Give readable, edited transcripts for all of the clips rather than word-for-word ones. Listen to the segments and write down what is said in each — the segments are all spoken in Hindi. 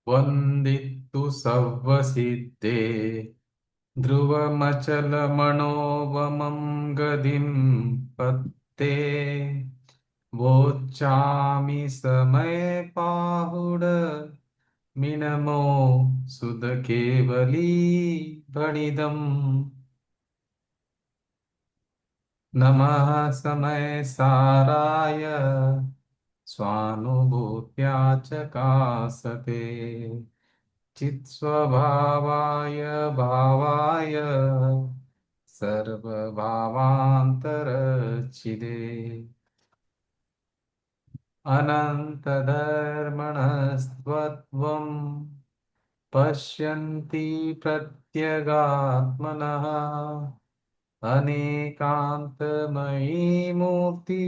वन्दितु सर्वसिद्धे ध्रुवमचलमनोवमं गदिं पत्ते वोच्चामि समये पाहुड मिनमो सुधकेवली भणिदम् नमः समय साराय स्वानुभूत्या च कासते चित्स्वभावाय भावाय सर्वभावान्तरचिदे अनन्तधर्मणस्त्वत्वम् पश्यन्ति प्रत्यगात्मनः अनेकान्तमयी मूर्ति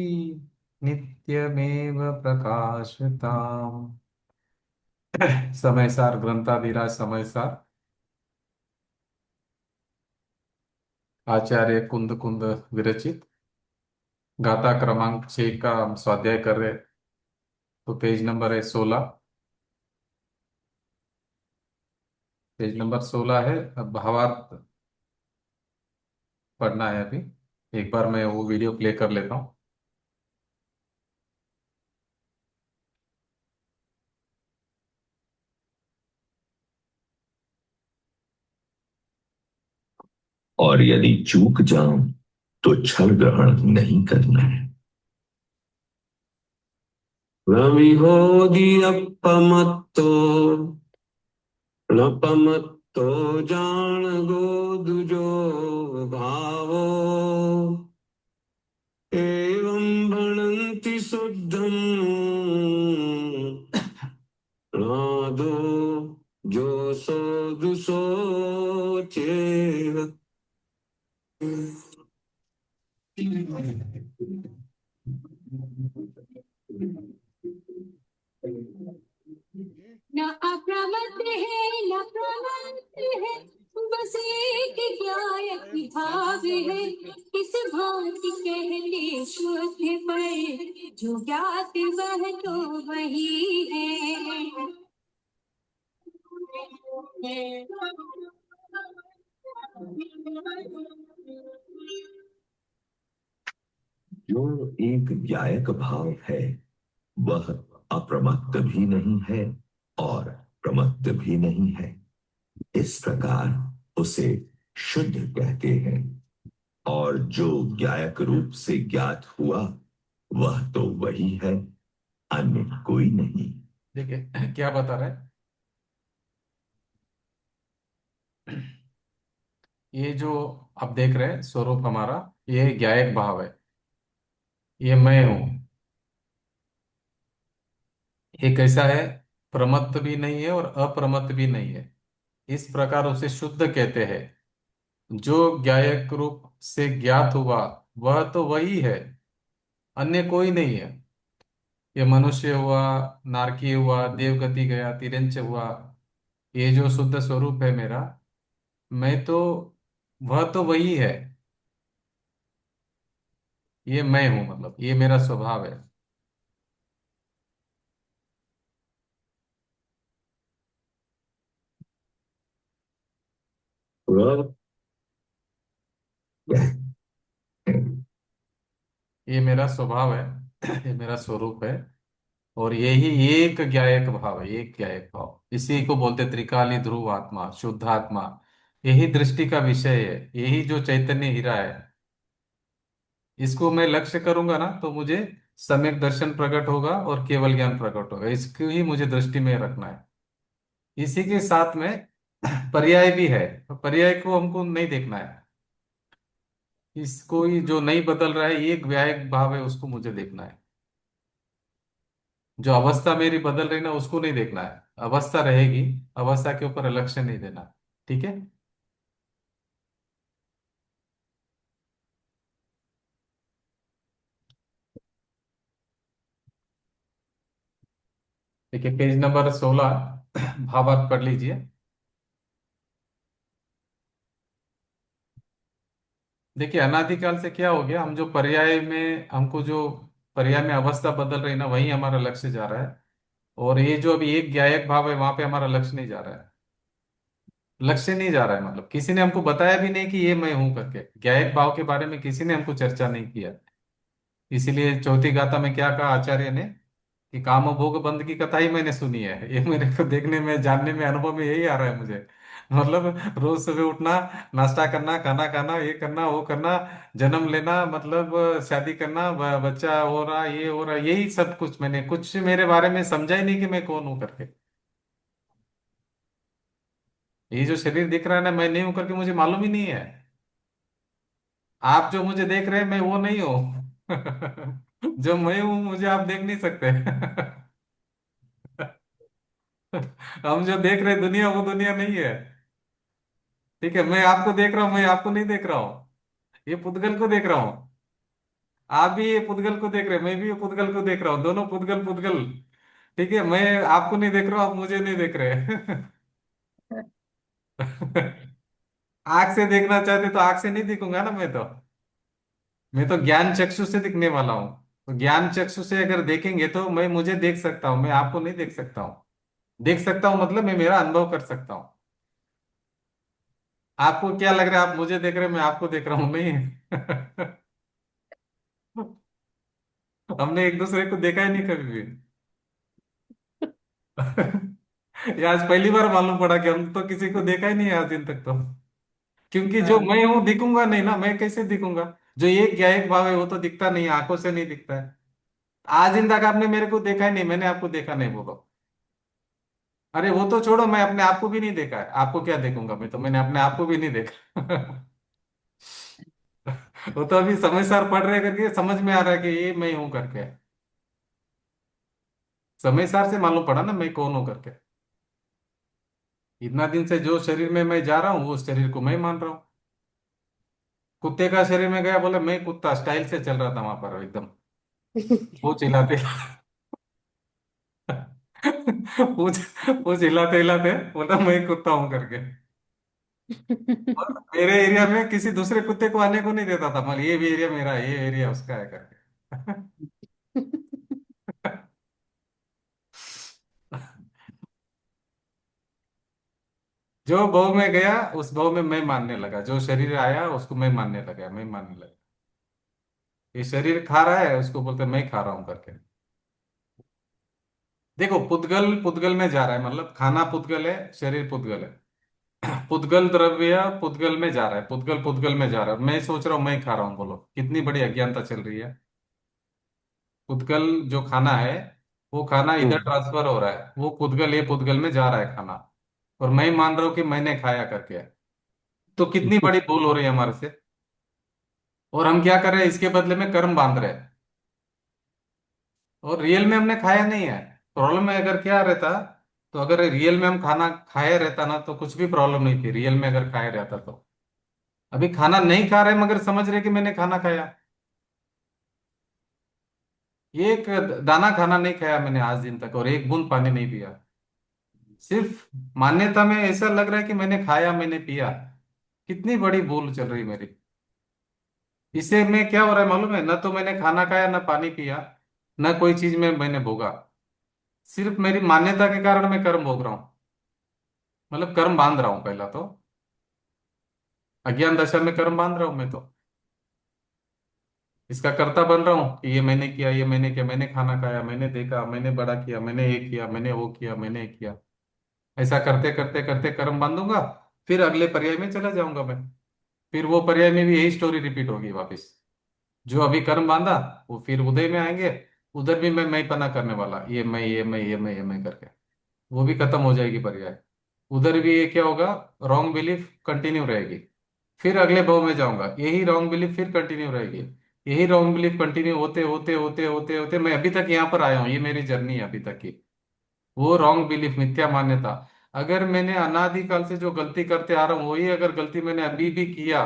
नित्यमेव प्रकाशताम्। समयसार ग्रंथाधिराज समयसार आचार्य कुंद कुंद विरचित गाथा क्रमांक 6 का हम स्वाध्याय कर रहे हैं। तो पेज नंबर है 16। पेज नंबर 16 है। अब भावार्थ पढ़ना है अभी। एक बार मैं वो वीडियो प्ले कर लेता हूँ। और यदि चूक जाऊं तो छल ग्रहण नहीं करना है। रविहोदियप्पमत्तो नपमत्तो जान गो दुजो भावो एवं भणन्ति शुद्धम नादो जो सो दुसो चेव। न अप्रमत्त है न प्रमत्त है, बस एक गायक भाव है। इस भांति कहते शुद्ध पर जो ज्ञात वह तो वही है। जो एक गायक भाव है वह अप्रमत्त भी नहीं है और प्रमत्त भी नहीं है। इस प्रकार उसे शुद्ध कहते हैं। और जो गायक रूप से ज्ञात हुआ वह तो वही है, अन्य कोई नहीं। देखिए क्या बता रहा है। ये जो आप देख रहे हैं स्वरूप हमारा, ये ज्ञायक भाव है। ये मैं हूं। ये कैसा है? प्रमत्त भी नहीं है और अप्रमत्त भी नहीं है। इस प्रकार उसे शुद्ध कहते हैं। जो ज्ञायक रूप से ज्ञात हुआ वह तो वही है, अन्य कोई नहीं है। ये मनुष्य हुआ, नारकी हुआ, देवगति गया, तिरंच हुआ, ये जो शुद्ध स्वरूप है मेरा, मैं तो, वह तो वही है। ये मैं हूं, मतलब ये मेरा स्वभाव है। वह ये मेरा स्वभाव है। ये मेरा स्वरूप है। और यही एक ज्ञायक भाव है, एक ज्ञायक भाव, इसी को बोलते त्रिकाली ध्रुव आत्मा, शुद्ध आत्मा। यही दृष्टि का विषय है, यही जो चैतन्य हीरा है। इसको मैं लक्ष्य करूंगा ना तो मुझे सम्यक दर्शन प्रकट होगा और केवल ज्ञान प्रकट होगा। इसको ही मुझे दृष्टि में रखना है। इसी के साथ में पर्याय भी है, तो पर्याय को हमको नहीं देखना है। इसको ही जो नहीं बदल रहा है, एक व्यायक भाव है, उसको मुझे देखना है। जो अवस्था मेरी बदल रही ना, उसको नहीं देखना है। अवस्था रहेगी, अवस्था के ऊपर लक्ष्य नहीं देना। ठीक है। देखिए पेज नंबर 16 भावार्थ पढ़ लीजिए। देखिए अनादिकाल से क्या हो गया, हम जो पर्याय में, हमको जो पर्याय में अवस्था बदल रही ना, वही हमारा लक्ष्य जा रहा है। और ये जो अभी एक ज्ञायक भाव है, वहां पे हमारा लक्ष्य नहीं जा रहा है। लक्ष्य नहीं जा रहा है, मतलब किसी ने हमको बताया भी नहीं कि ये मैं हूं करके, ज्ञायक भाव के बारे में किसी ने हमको चर्चा नहीं किया। इसीलिए चौथी गाथा में क्या कहा आचार्य ने, कि काम भोग बंध की कथा ही मैंने सुनी है। ये मेरे को देखने में, जानने में, अनुभव में यही आ रहा है मुझे। मतलब रोज सुबह उठना, नाश्ता करना, खाना खाना, ये करना, वो करना, जन्म लेना, मतलब शादी करना, बच्चा हो रहा, ये हो रहा, यही सब कुछ मैंने, कुछ मेरे बारे में समझा ही नहीं कि मैं कौन हूं करके। ये जो शरीर दिख रहा है ना, मैं नहीं हूं करके मुझे मालूम ही नहीं है। आप जो मुझे देख रहे हैं, मैं वो नहीं हूं। जो मैं हूं मुझे आप देख नहीं सकते। हम जो देख रहे हैं दुनिया, वो दुनिया नहीं है। ठीक है, मैं आपको देख रहा हूं, मैं आपको नहीं देख रहा हूँ। ये पुद्गल को देख रहा हूँ। आप भी ये पुद्गल को देख रहे हैं, मैं भी ये पुद्गल को देख रहा हूँ, दोनों पुद्गल पुद्गल। ठीक है, मैं आपको नहीं देख रहा हूँ, आप मुझे नहीं देख रहे। आंख से देखना चाहते तो आंख से नहीं दिखूंगा ना मैं तो। मैं तो ज्ञान चक्षु से दिखने वाला हूँ। तो ज्ञान चक्षु से अगर देखेंगे तो मैं मुझे देख सकता हूँ, मैं आपको नहीं देख सकता हूँ। देख सकता हूँ मतलब मैं मेरा अनुभव कर सकता हूँ। आपको क्या लग रहा है, आप मुझे देख रहे हैं, मैं आपको देख रहा हूँ, नहीं। हमने एक दूसरे को देखा ही नहीं कभी भी। ये आज पहली बार मालूम पड़ा कि हम तो किसी को देखा ही नहीं है आज दिन तक तो। क्योंकि जो हाँ। मैं हूं दिखूंगा नहीं ना, मैं कैसे दिखूंगा। जो एक ज्ञायक भाव है वो तो दिखता नहीं है, आंखों से नहीं दिखता है। आज दिन तक आपने मेरे को देखा ही नहीं, मैंने आपको देखा नहीं, बोलो। अरे वो तो छोड़ो, मैं अपने आप को भी नहीं देखा है, आपको क्या देखूंगा मैं, तो मैंने अपने आप को भी नहीं देखा। वो तो अभी समय सार पढ़ रहे करके समझ में आ रहा है कि ये मैं हूं करके। समय सार से मालूम पड़ा ना मैं कौन हूं करके। इतना दिन से जो शरीर में मैं जा रहा हूँ, वो शरीर को मैं मान रहा हूँ। कुत्ते का शरीर में गया, बोले मैं कुत्ता, स्टाइल से चल रहा था वहां पर एकदम। वो चिल्लाते। पूछ पूछ हिलाते हिलाते बोला मैं कुत्ता हूं करके। और मेरे एरिया में किसी दूसरे कुत्ते को आने को नहीं देता था, मतलब ये भी एरिया मेरा है, ये एरिया उसका है करके। जो भाव में गया उस भाव में मैं मानने लगा, जो शरीर आया उसको मैं मानने लगा, मैं मानने लगा। ये शरीर खा रहा है, उसको बोलते मैं खा रहा हूं करके। देखो, पुद्गल पुद्गल में जा रहा है, मतलब खाना पुद्गल है, शरीर पुद्गल है। पुद्गल द्रव्य पुद्गल में जा रहा है, पुद्गल पुद्गल में जा रहा है, मैं सोच रहा हूं मैं खा रहा हूं, बोलो कितनी बड़ी अज्ञानता चल रही है। पुद्गल जो खाना है, वो खाना इधर हम्म। ट्रांसफर हो रहा है, वो पुद्गल ये पुद्गल में जा रहा है खाना। और मैं मान रहा हूं कि मैंने खाया करके। तो कितनी बड़ी भूल हो रही है हमारे से। और हम क्या कर रहे हैं, इसके बदले में कर्म बांध रहे हैं। और रियल में हमने खाया नहीं है। प्रॉब्लम में अगर क्या रहता, तो अगर रियल में हम खाना खाया रहता ना, तो कुछ भी प्रॉब्लम नहीं थी, रियल में अगर खाया रहता तो। अभी खाना नहीं खा रहे मगर समझ रहे कि मैंने खाना खाया। एक दाना खाना नहीं खाया मैंने आज दिन तक, और एक बूंद पानी नहीं पिया। सिर्फ मान्यता में ऐसा लग रहा है कि मैंने खाया, मैंने पिया। कितनी बड़ी भूल चल रही मेरी। इससे में क्या हो रहा है मालूम है, ना तो मैंने खाना खाया, ना पानी पिया, ना कोई चीज में मैंने भोगा। सिर्फ मेरी मान्यता के कारण मैं कर्म भोग रहा हूँ। मतलब कर्म बांध रहा हूँ पहला तो। अज्ञान दशा में कर्म बांध रहा हूँ मैं तो। इसका कर्ता बन रहा हूँ कि ये मैंने किया, ये मैंने किया, मैंने खाना खाया, मैंने देखा, मैंने बड़ा किया, मैंने ये किया, मैंने वो किया, मैंने ये किया। ऐसा करते करते करते कर्म बांधूंगा। फिर अगले पर्याय में चला जाऊंगा मैं। फिर वो पर्याय में भी यही स्टोरी रिपीट होगी वापस। जो अभी कर्म बांधा, वो फिर उदय में आएंगे। उधर भी मैं पना करने वाला, ये मैं, ये मैं, ये मैं, ये मैं करके। वो भी खत्म हो जाएगी पर्याय। उधर भी ये क्या होगा, रॉन्ग बिलीफ कंटिन्यू रहेगी। फिर अगले भाव में जाऊंगा, यही रॉन्ग बिलीफ फिर कंटिन्यू रहेगी। यही रॉन्ग बिलीफ कंटिन्यू होते होते होते होते होते मैं अभी तक यहाँ पर आया हूँ, ये मेरी जर्नी है अभी तक की। वो रॉन्ग बिलीफ, मिथ्या मान्यता। अगर मैंने अनादिकाल से जो गलती करते आ रहा हूँ, वही अगर गलती मैंने अभी भी किया,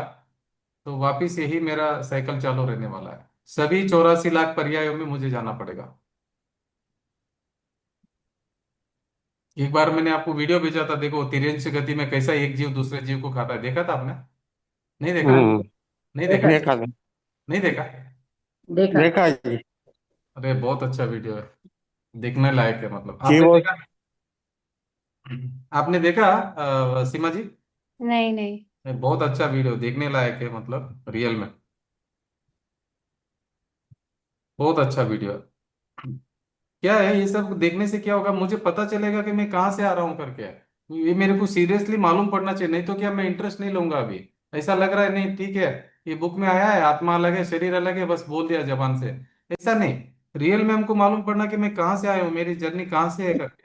तो वापिस यही मेरा साइकिल चालू रहने वाला है। सभी 84 लाख पर्यायों में मुझे जाना पड़ेगा। एक बार मैंने आपको वीडियो भेजा था, देखो तिरंश गति में कैसा एक जीव दूसरे जीव को खाता है, देखा था आपने? नहीं देखा? हम्म। नहीं देखा? देखा था। नहीं देखा? देखा जी। अरे बहुत अच्छा वीडियो है। देखने लायक है, मतलब कि आपने वो देखा? आपने देखा सीमा जी? नहीं नहीं। बहुत अच्छा वीडियो, देखने लायक है, मतलब रियल में बहुत अच्छा वीडियो है। क्या है ये सब देखने से क्या होगा, मुझे पता चलेगा कि मैं कहाँ से आ रहा हूँ करके। ये मेरे को सीरियसली मालूम पड़ना चाहिए, नहीं तो क्या मैं इंटरेस्ट नहीं लूंगा अभी। ऐसा लग रहा है नहीं ठीक है, ये बुक में आया है, आत्मा अलग है शरीर अलग है, बस बोल दिया जबान से। ऐसा नहीं, रियल में हमको मालूम पड़ना कि मैं कहाँ से आया हूँ, मेरी जर्नी कहाँ से है करके।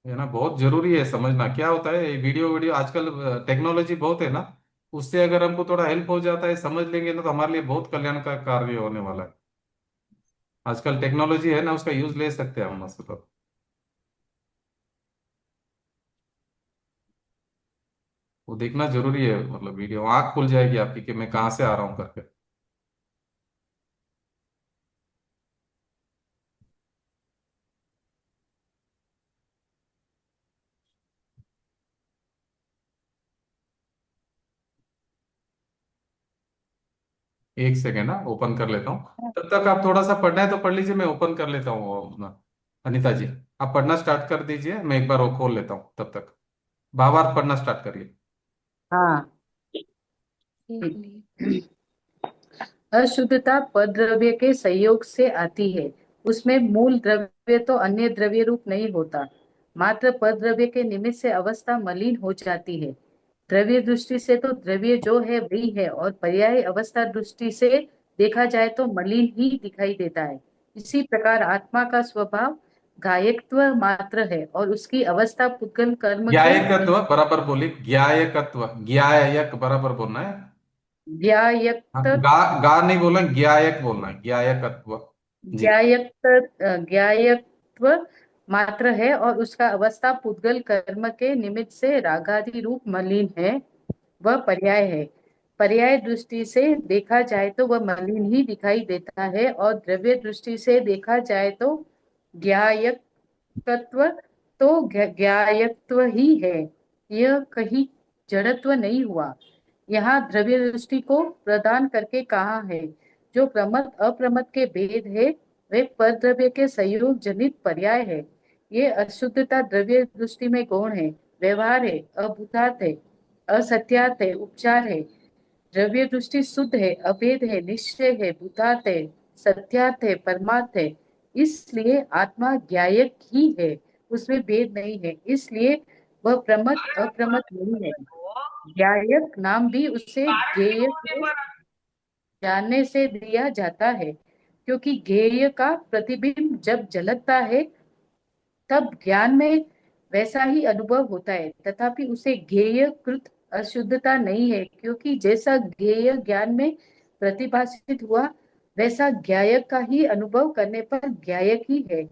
है ना, बहुत जरूरी है समझना क्या होता है। ये वीडियो वीडियो आजकल टेक्नोलॉजी बहुत है ना, उससे अगर हमको थोड़ा हेल्प हो जाता है, समझ लेंगे ना, तो हमारे लिए बहुत कल्याण का कार्य होने वाला है। आजकल टेक्नोलॉजी है ना, उसका यूज ले सकते हैं हम मतलब। वो देखना जरूरी है, मतलब वीडियो आँख खुल जाएगी आपकी कि मैं कहाँ से आ रहा हूँ करके। एक सेकेंड ना, ओपन कर लेता हूँ, तब तक आप थोड़ा सा पढ़ना है तो पढ़ लीजिए, मैं ओपन कर लेता हूँ वो अपना। अनीता जी, आप पढ़ना स्टार्ट कर दीजिए, मैं एक बार वो खोल लेता हूँ तब तक। बार पढ़ना स्टार्ट करिए। हाँ। अशुद्धता पद्रव्य के संयोग से आती है। उसमें मूल द्रव्य तो अन्य द्रव्य रूप नहीं होता, मात्र पद्रव्य के निमित्त से अवस्था मलिन हो जाती है। द्रव्य दृष्टि से तो द्रव्य जो है वही है, और पर्याय अवस्था दृष्टि से देखा जाए तो मलिन ही दिखाई देता है। इसी प्रकार आत्मा का स्वभाव गायकत्व मात्र है, और उसकी अवस्था पुद्गल कर्म के ज्ञायकत्व बराबर बोलिए, ज्ञायकत्व, ज्ञायक बराबर बोलना है। हाँ, ज्ञायक्त गा नहीं बोलना, ज्ञायक बोलना है, ज्ञायकत्व। जी। ज्ञायत्व मात्र है, और उसका अवस्था पुद्गल कर्म के निमित्त से रागादि रूप मलिन है, वह पर्याय है। पर्याय दृष्टि से देखा जाए तो वह मलिन ही दिखाई देता है, और द्रव्य दृष्टि से देखा जाए तो ज्ञायकत्व तो ज्ञायत्व ही है। यह कहीं जड़त्व नहीं हुआ। यहाँ द्रव्य दृष्टि को प्रदान करके कहा है, जो प्रमत अप्रमत के भेद है वे परद्रव्य के संयोग जनित पर्याय है। ये अशुद्धता द्रव्य दृष्टि में गौण है, व्यवहार है, अभूतार्थ है, असत्यार्थ है, उपचार है। द्रव्य दृष्टि शुद्ध है, अभेद है, निश्चय है, भूतार्थ है, सत्यार्थ है, परमार्थ है। इसलिए आत्मा ज्ञायक ही है, उसमें भेद नहीं है, इसलिए वह प्रमत अप्रमत नहीं है। ज्ञायक नाम भी उसे ज्ञेय को जानने से दिया जाता है, क्योंकि ज्ञेय का प्रतिबिंब जब झलकता है तब ज्ञान में वैसा ही अनुभव होता है, तथापि उसे ज्ञेय कृत अशुद्धता नहीं है, क्योंकि जैसा ज्ञेय ज्ञान में प्रतिभासित हुआ वैसा ज्ञायक का ही अनुभव करने पर ज्ञायक ही है।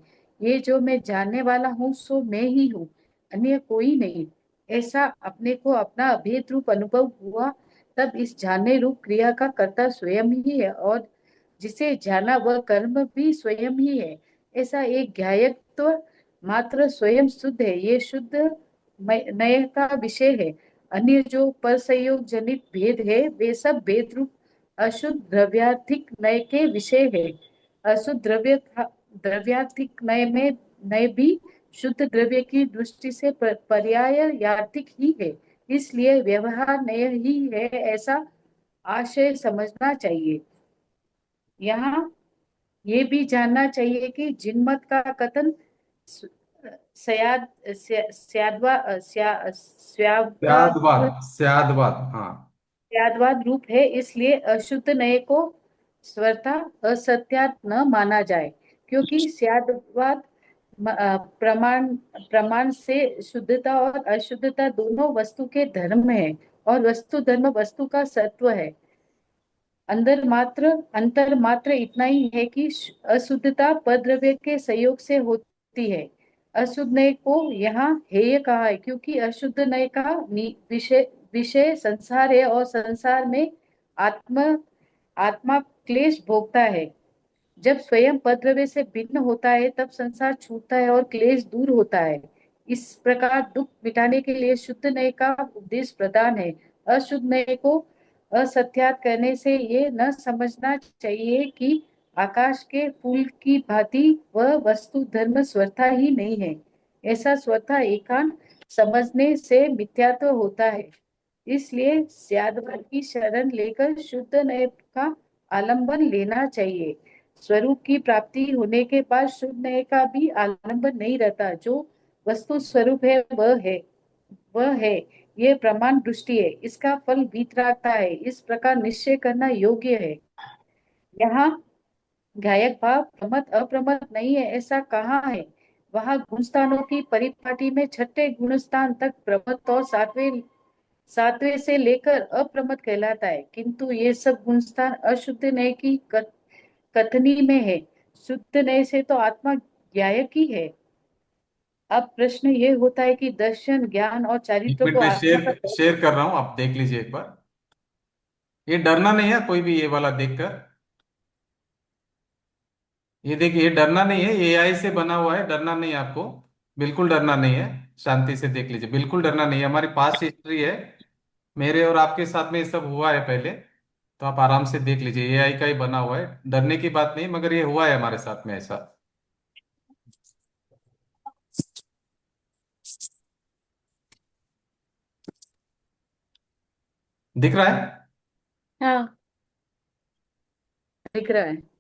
ये जो मैं जानने वाला हूँ सो मैं ही हूँ, अन्य कोई नहीं। ऐसा अपने को अपना अभेद रूप अनुभव हुआ, तब इस जानने रूप क्रिया का कर्ता स्वयं ही है, और जिसे जाना वह कर्म भी स्वयं ही है। ऐसा एक ज्ञायकत्व मात्र स्वयं शुद्ध है, ये शुद्ध नय का विषय है। अन्य जो पर संयोग जनित भेद है वे सब भेद रूप अशुद्ध द्रव्यार्थिक नय के विषय है। अशुद्ध द्रव्यार्थिक नय में नय भी शुद्ध द्रव्य की दृष्टि से पर्याय यार्थिक ही है, इसलिए व्यवहार नय ही है, ऐसा आशय समझना चाहिए। यहाँ ये भी जानना चाहिए कि जिनमत का कथन सयाद स्याद्वा स्याद्वाद स्यादवाद, स्यादवाद, हाँ। स्याद्वाद रूप है, इसलिए अशुद्ध नय को स्वरता असत्यात न माना जाए, क्योंकि स्याद्वाद प्रमाण प्रमाण से शुद्धता और अशुद्धता दोनों वस्तु के धर्म है, और वस्तु धर्म वस्तु का सत्व है। अंतर मात्र इतना ही है कि अशुद्धता पद्रव्य के संयोग से होती है। अशुद्ध नय को यहाँ हेय कहा है, क्योंकि अशुद्ध नय का विषय विषय संसार है, और संसार में आत्मा आत्मा क्लेश भोगता है। जब स्वयं पद्रव्य से भिन्न होता है तब संसार छूटता है और क्लेश दूर होता है। इस प्रकार दुख मिटाने के लिए शुद्ध नय का उपदेश प्रदान है। अशुद्ध नय को असत्यात करने से ये न समझना चाहिए कि आकाश के फूल की भांति वह वस्तु धर्म स्वतः ही नहीं है। ऐसा स्वतः एकांत समझने से मिथ्यात्व होता है। इसलिए सद्भाव की शरण लेकर शुद्ध नय का आलंबन लेना चाहिए। स्वरूप की प्राप्ति होने के बाद शुद्ध नय का भी आलंबन नहीं रहता। जो वस्तु स्वरूप है वह है ये प्रमाण दृष्टि है। इसका फल वीतरागता है। इस प्रकार निश्चय करना योग्य है। यहाँ गायक भाव प्रमत अप्रमत नहीं है ऐसा कहाँ है। वहाँ गुणस्थानों की परिपाटी में छठे गुणस्थान तक प्रमत और सातवें सातवें से लेकर अप्रमत कहलाता है। किंतु ये सब गुणस्थान अशुद्ध नय की कथनी में है। शुद्ध नय से तो आत्मा ज्ञायक ही है। अब प्रश्न ये होता है कि दर्शन ज्ञान और एक चारित्र मिनट को में आत्मा का शेयर शेयर कर रहा हूं, आप देख लीजिए एक बार। ये डरना नहीं है कोई भी ये वाला देखकर। ये देखिए, ये डरना नहीं है, ये एआई से बना हुआ है, डरना नहीं है आपको। बिल्कुल डरना नहीं है। शांति से देख लीजिए, बिल्कुल डरना नहीं है। हमारी पास्ट हिस्ट्री है, मेरे और आपके साथ में ये सब हुआ है पहले। तो आप आराम से देख लीजिए, एआई का ही बना हुआ है, डरने की बात नहीं, मगर ये हुआ है हमारे साथ में ऐसा। दिख रहा है? हाँ दिख रहा है।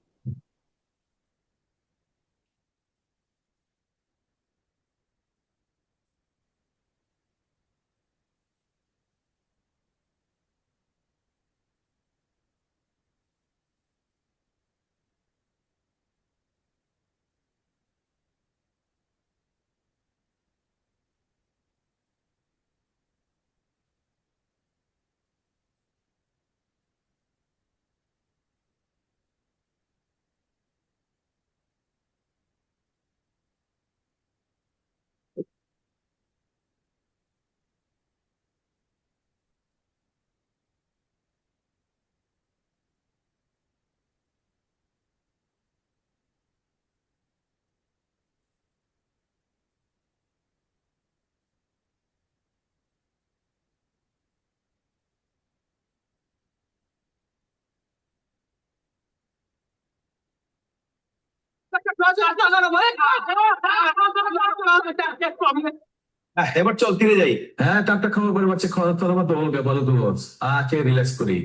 এবার চল তীরে যাই। হ্যাঁ, টাপটা খাওয়ার পরে বাচ্চা খাওয়া তোর আবার দমন গে বলো তো বস। আকে রিল্যাক্স করি।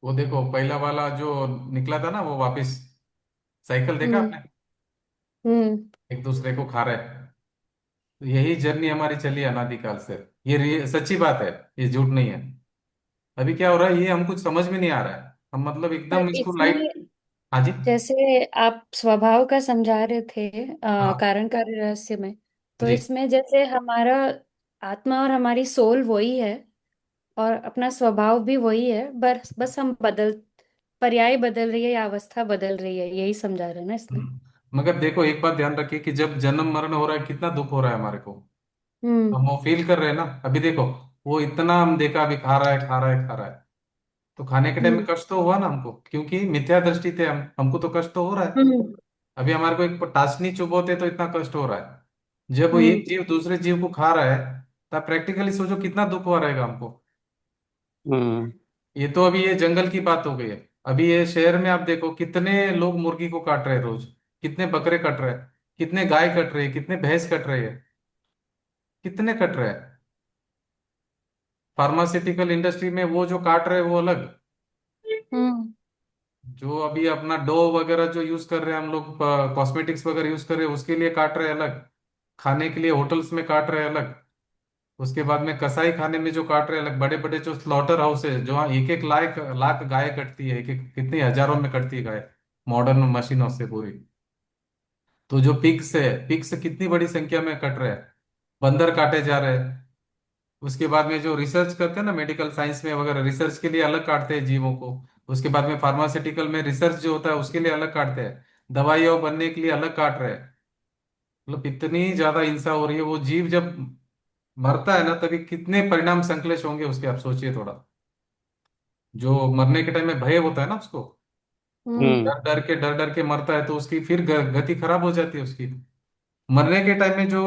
वो देखो, पहला वाला जो निकला था ना, वो वापस साइकिल देखा हम्म। आपने? हम्म। एक दूसरे को खा रहे हैं। तो यही जर्नी हमारी चली है अनादिकाल से। ये सच्ची बात है, ये झूठ नहीं है। अभी क्या हो रहा है, ये हम कुछ समझ में नहीं आ रहा है, हम मतलब पर एकदम इसको लाइट। इसमें हाँ जी। जैसे आप स्वभाव का समझा रहे थे हाँ कारण कार्य रहस्य में, तो जी। इसमें जैसे हमारा आत्मा और हमारी सोल वही है और अपना स्वभाव भी वही है। बस बस हम पर्याय बदल रही है या अवस्था बदल रही है, यही समझा रहे हैं ना इसमें। मगर देखो, एक बात ध्यान रखिए कि जब जन्म मरण हो रहा है, कितना दुख हो रहा है हमारे को। हम्म। हम वो फील कर रहे हैं ना। अभी देखो, वो इतना हम देखा, अभी खा रहा है, खा रहा है, खा रहा है। तो खाने के टाइम में हम्म। कष्ट तो हुआ ना हमको, क्योंकि मिथ्या दृष्टि थे हम, हमको तो कष्ट तो हो रहा है। हम्म। अभी हमारे को एक टाचनी चुभोते तो इतना कष्ट हो रहा है। जब वो हम्म। एक जीव दूसरे जीव को खा रहा है, तो आप प्रैक्टिकली सोचो कितना दुख हुआ रहेगा हमको। हम्म। ये तो अभी ये जंगल की बात हो गई है। अभी ये शहर में आप देखो कितने लोग मुर्गी को काट रहे हैं रोज, कितने बकरे कट रहे हैं, कितने गाय कट रहे हैं, कितने भैंस कट रहे हैं, कितने कट रहे हैं। फार्मास्यूटिकल इंडस्ट्री में वो जो काट रहे हैं वो अलग, हम्म। जो अभी अपना डो वगैरह जो यूज कर रहे हैं हम लोग, कॉस्मेटिक्स वगैरह यूज कर रहे हैं उसके लिए काट रहे हैं अलग, खाने के लिए होटल्स में काट रहे हैं अलग, उसके बाद में कसाई खाने में जो काट रहे हैं अलग, बड़े बड़े जो स्लॉटर हाउस है जो एक एक लाख लाख गाय कटती है, एक एक कितनी हजारों में कटती है गाय मॉडर्न मशीनों से पूरी। तो जो पिग्स है, पिग्स कितनी बड़ी संख्या में कट रहे हैं, बंदर काटे जा रहे हैं। उसके बाद में जो रिसर्च करते हैं ना मेडिकल साइंस में वगैरह, रिसर्च के लिए अलग काटते हैं जीवों को। उसके बाद में फार्मास्यूटिकल में रिसर्च जो होता है उसके लिए अलग काटते हैं, दवाइयाँ बनने के लिए अलग काट रहे हैं। मतलब इतनी ज्यादा हिंसा हो रही है, वो जीव जब मरता है ना तभी कितने परिणाम संकलेश होंगे उसके, आप सोचिए थोड़ा। जो मरने के टाइम में भय होता है ना उसको, वो हम्म। डर डर के मरता है तो उसकी फिर गति खराब हो जाती है उसकी। मरने के टाइम में जो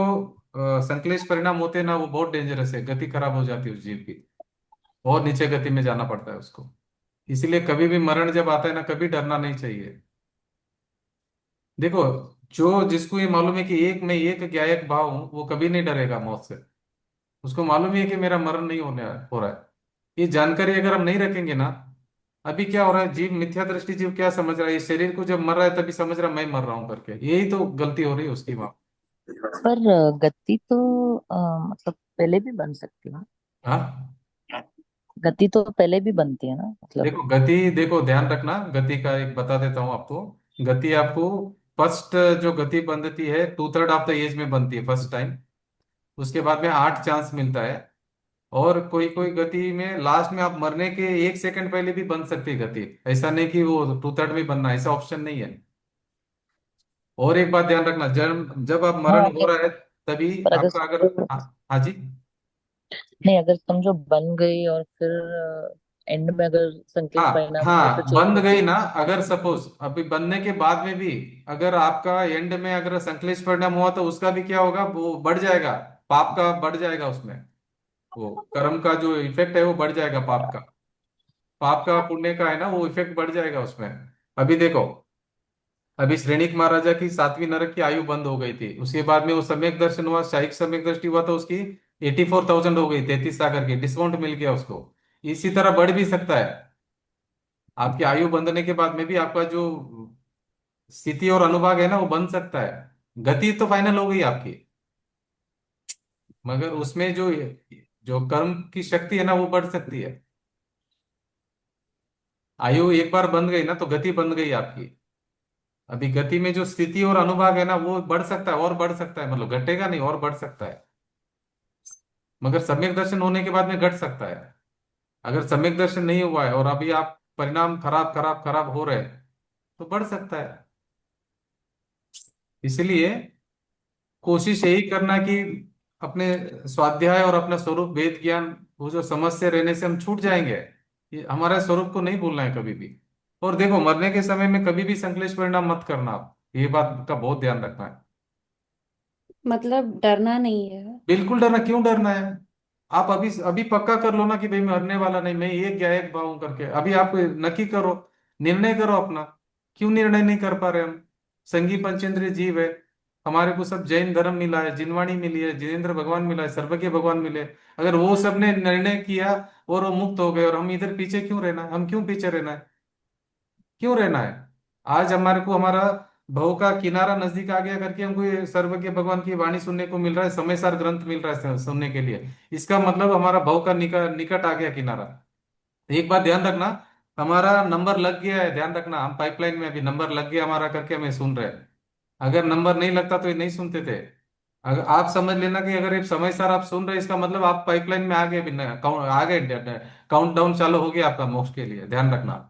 संकलेश परिणाम होते हैं ना वो बहुत डेंजरस है, गति खराब हो जाती है उस जीव की, और नीचे गति में जाना पड़ता है उसको। इसीलिए कभी भी मरण जब आता है ना कभी डरना नहीं चाहिए। देखो, जो जिसको ये मालूम है कि एक मैं एक गायक भाव हूं वो कभी नहीं डरेगा मौत से। उसको मालूम ही है कि मेरा मरण नहीं हो रहा है। ये जानकारी अगर हम नहीं रखेंगे ना, अभी क्या हो रहा है, जीव मिथ्या दृष्टि जीव क्या समझ रहा है, ये शरीर को जब मर रहा है तभी समझ रहा है मैं मर रहा हूं करके, यही तो गलती हो रही है उसकी वहां। पर गति तो मतलब पहले भी बन सकती है। हाँ, गति तो पहले भी बनती है ना, मतलब। देखो गति, देखो ध्यान रखना, गति का एक बता देता हूँ आपको। गति आपको फर्स्ट जो गति बनती है 2/3 ऑफ द एज में बनती है फर्स्ट टाइम। उसके बाद में 8 चांस मिलता है। और कोई कोई गति में लास्ट में आप मरने के 1 सेकंड पहले भी बन सकती है गति, ऐसा नहीं कि वो 2/3 में बनना, ऐसा ऑप्शन नहीं है। और एक बात ध्यान रखना, जब जब आप हाँ, मरण हो रहा है तभी पर अगर आपका अगर, हाँ, हाँ जी, नहीं, अगर समझो बन गई और फिर एंड में अगर संकेत हाँ परिणाम हुए तो हाँ, चेंज बंद होगी। गई ना, अगर सपोज अभी बनने के बाद में भी अगर आपका एंड में अगर संश्लेष परिणाम हुआ तो उसका भी क्या होगा, वो बढ़ जाएगा, पाप का बढ़ जाएगा उसमें, वो कर्म का जो इफेक्ट है वो बढ़ जाएगा, पाप का, पाप का पुण्य का है ना वो इफेक्ट बढ़ जाएगा उसमें। अभी देखो, अभी श्रेणिक महाराजा की 7वीं नरक की आयु बंद हो गई थी, उसके बाद में वो सम्यक दर्शन हुआ, शाही सम्यक दृष्टि हुआ तो उसकी 84,000 हो गई, 33 सागर की डिस्काउंट मिल गया उसको। इसी तरह बढ़ भी सकता है, आपकी आयु बंधने के बाद में भी आपका जो स्थिति और अनुभाग है ना वो बन सकता है। गति तो फाइनल हो गई आपकी, मगर उसमें जो जो कर्म की शक्ति है ना वो बढ़ सकती है। आयु एक बार बंध गई ना तो गति बंध गई आपकी। अभी गति में जो स्थिति और अनुभाग है ना वो बढ़ सकता है, और बढ़ सकता है, मतलब घटेगा नहीं और बढ़ सकता है। मगर सम्यक दर्शन होने के बाद में घट सकता है। अगर सम्यक दर्शन नहीं हुआ है और अभी आप परिणाम खराब खराब खराब हो रहे हैं तो बढ़ सकता है। इसलिए कोशिश यही करना कि अपने स्वाध्याय और अपना स्वरूप वेद ज्ञान वो जो समस्या रहने से हम छूट जाएंगे, ये हमारे स्वरूप को नहीं भूलना है कभी भी। और देखो मरने के समय में कभी भी संश्लेष परिणाम मत करना आप, ये बात का बहुत ध्यान रखना है। मतलब डरना नहीं है। बिल्कुल डरना, क्यों डरना है। आप अभी अभी पक्का कर लो ना कि भाई मैं मरने वाला नहीं, मैं एक या एक भाव हूं करके, अभी आप नक्की करो, निर्णय करो अपना। क्यों निर्णय नहीं कर पा रहे हम। संगी पंचेंद्रिय जीव है, हमारे को सब जैन धर्म मिला है, जिनवाणी मिली है, जिनेन्द्र भगवान मिला है, सर्वज्ञ भगवान मिले। अगर वो सब ने निर्णय किया और वो मुक्त हो गए और हम इधर पीछे क्यों रहना है, हम क्यों पीछे रहना है, क्यों रहना है। आज हमारे को हमारा भव का किनारा नजदीक आ गया करके हमको ये सर्वज्ञ भगवान की वाणी सुनने को मिल रहा है, समय सार ग्रंथ मिल रहा है सुनने के लिए। इसका मतलब हमारा भव का निकट आ गया किनारा। एक बात ध्यान रखना, हमारा नंबर लग गया है, ध्यान रखना, हम पाइपलाइन में अभी नंबर लग गया हमारा करके हमें सुन रहे हैं। अगर नंबर नहीं लगता तो ये नहीं सुनते थे। अगर आप समझ लेना कि अगर एक समय सार आप सुन रहे हैं इसका मतलब आप पाइपलाइन में आ गए, आ गए, काउंट डाउन चालू हो गया आपका मोक्ष के लिए, ध्यान रखना।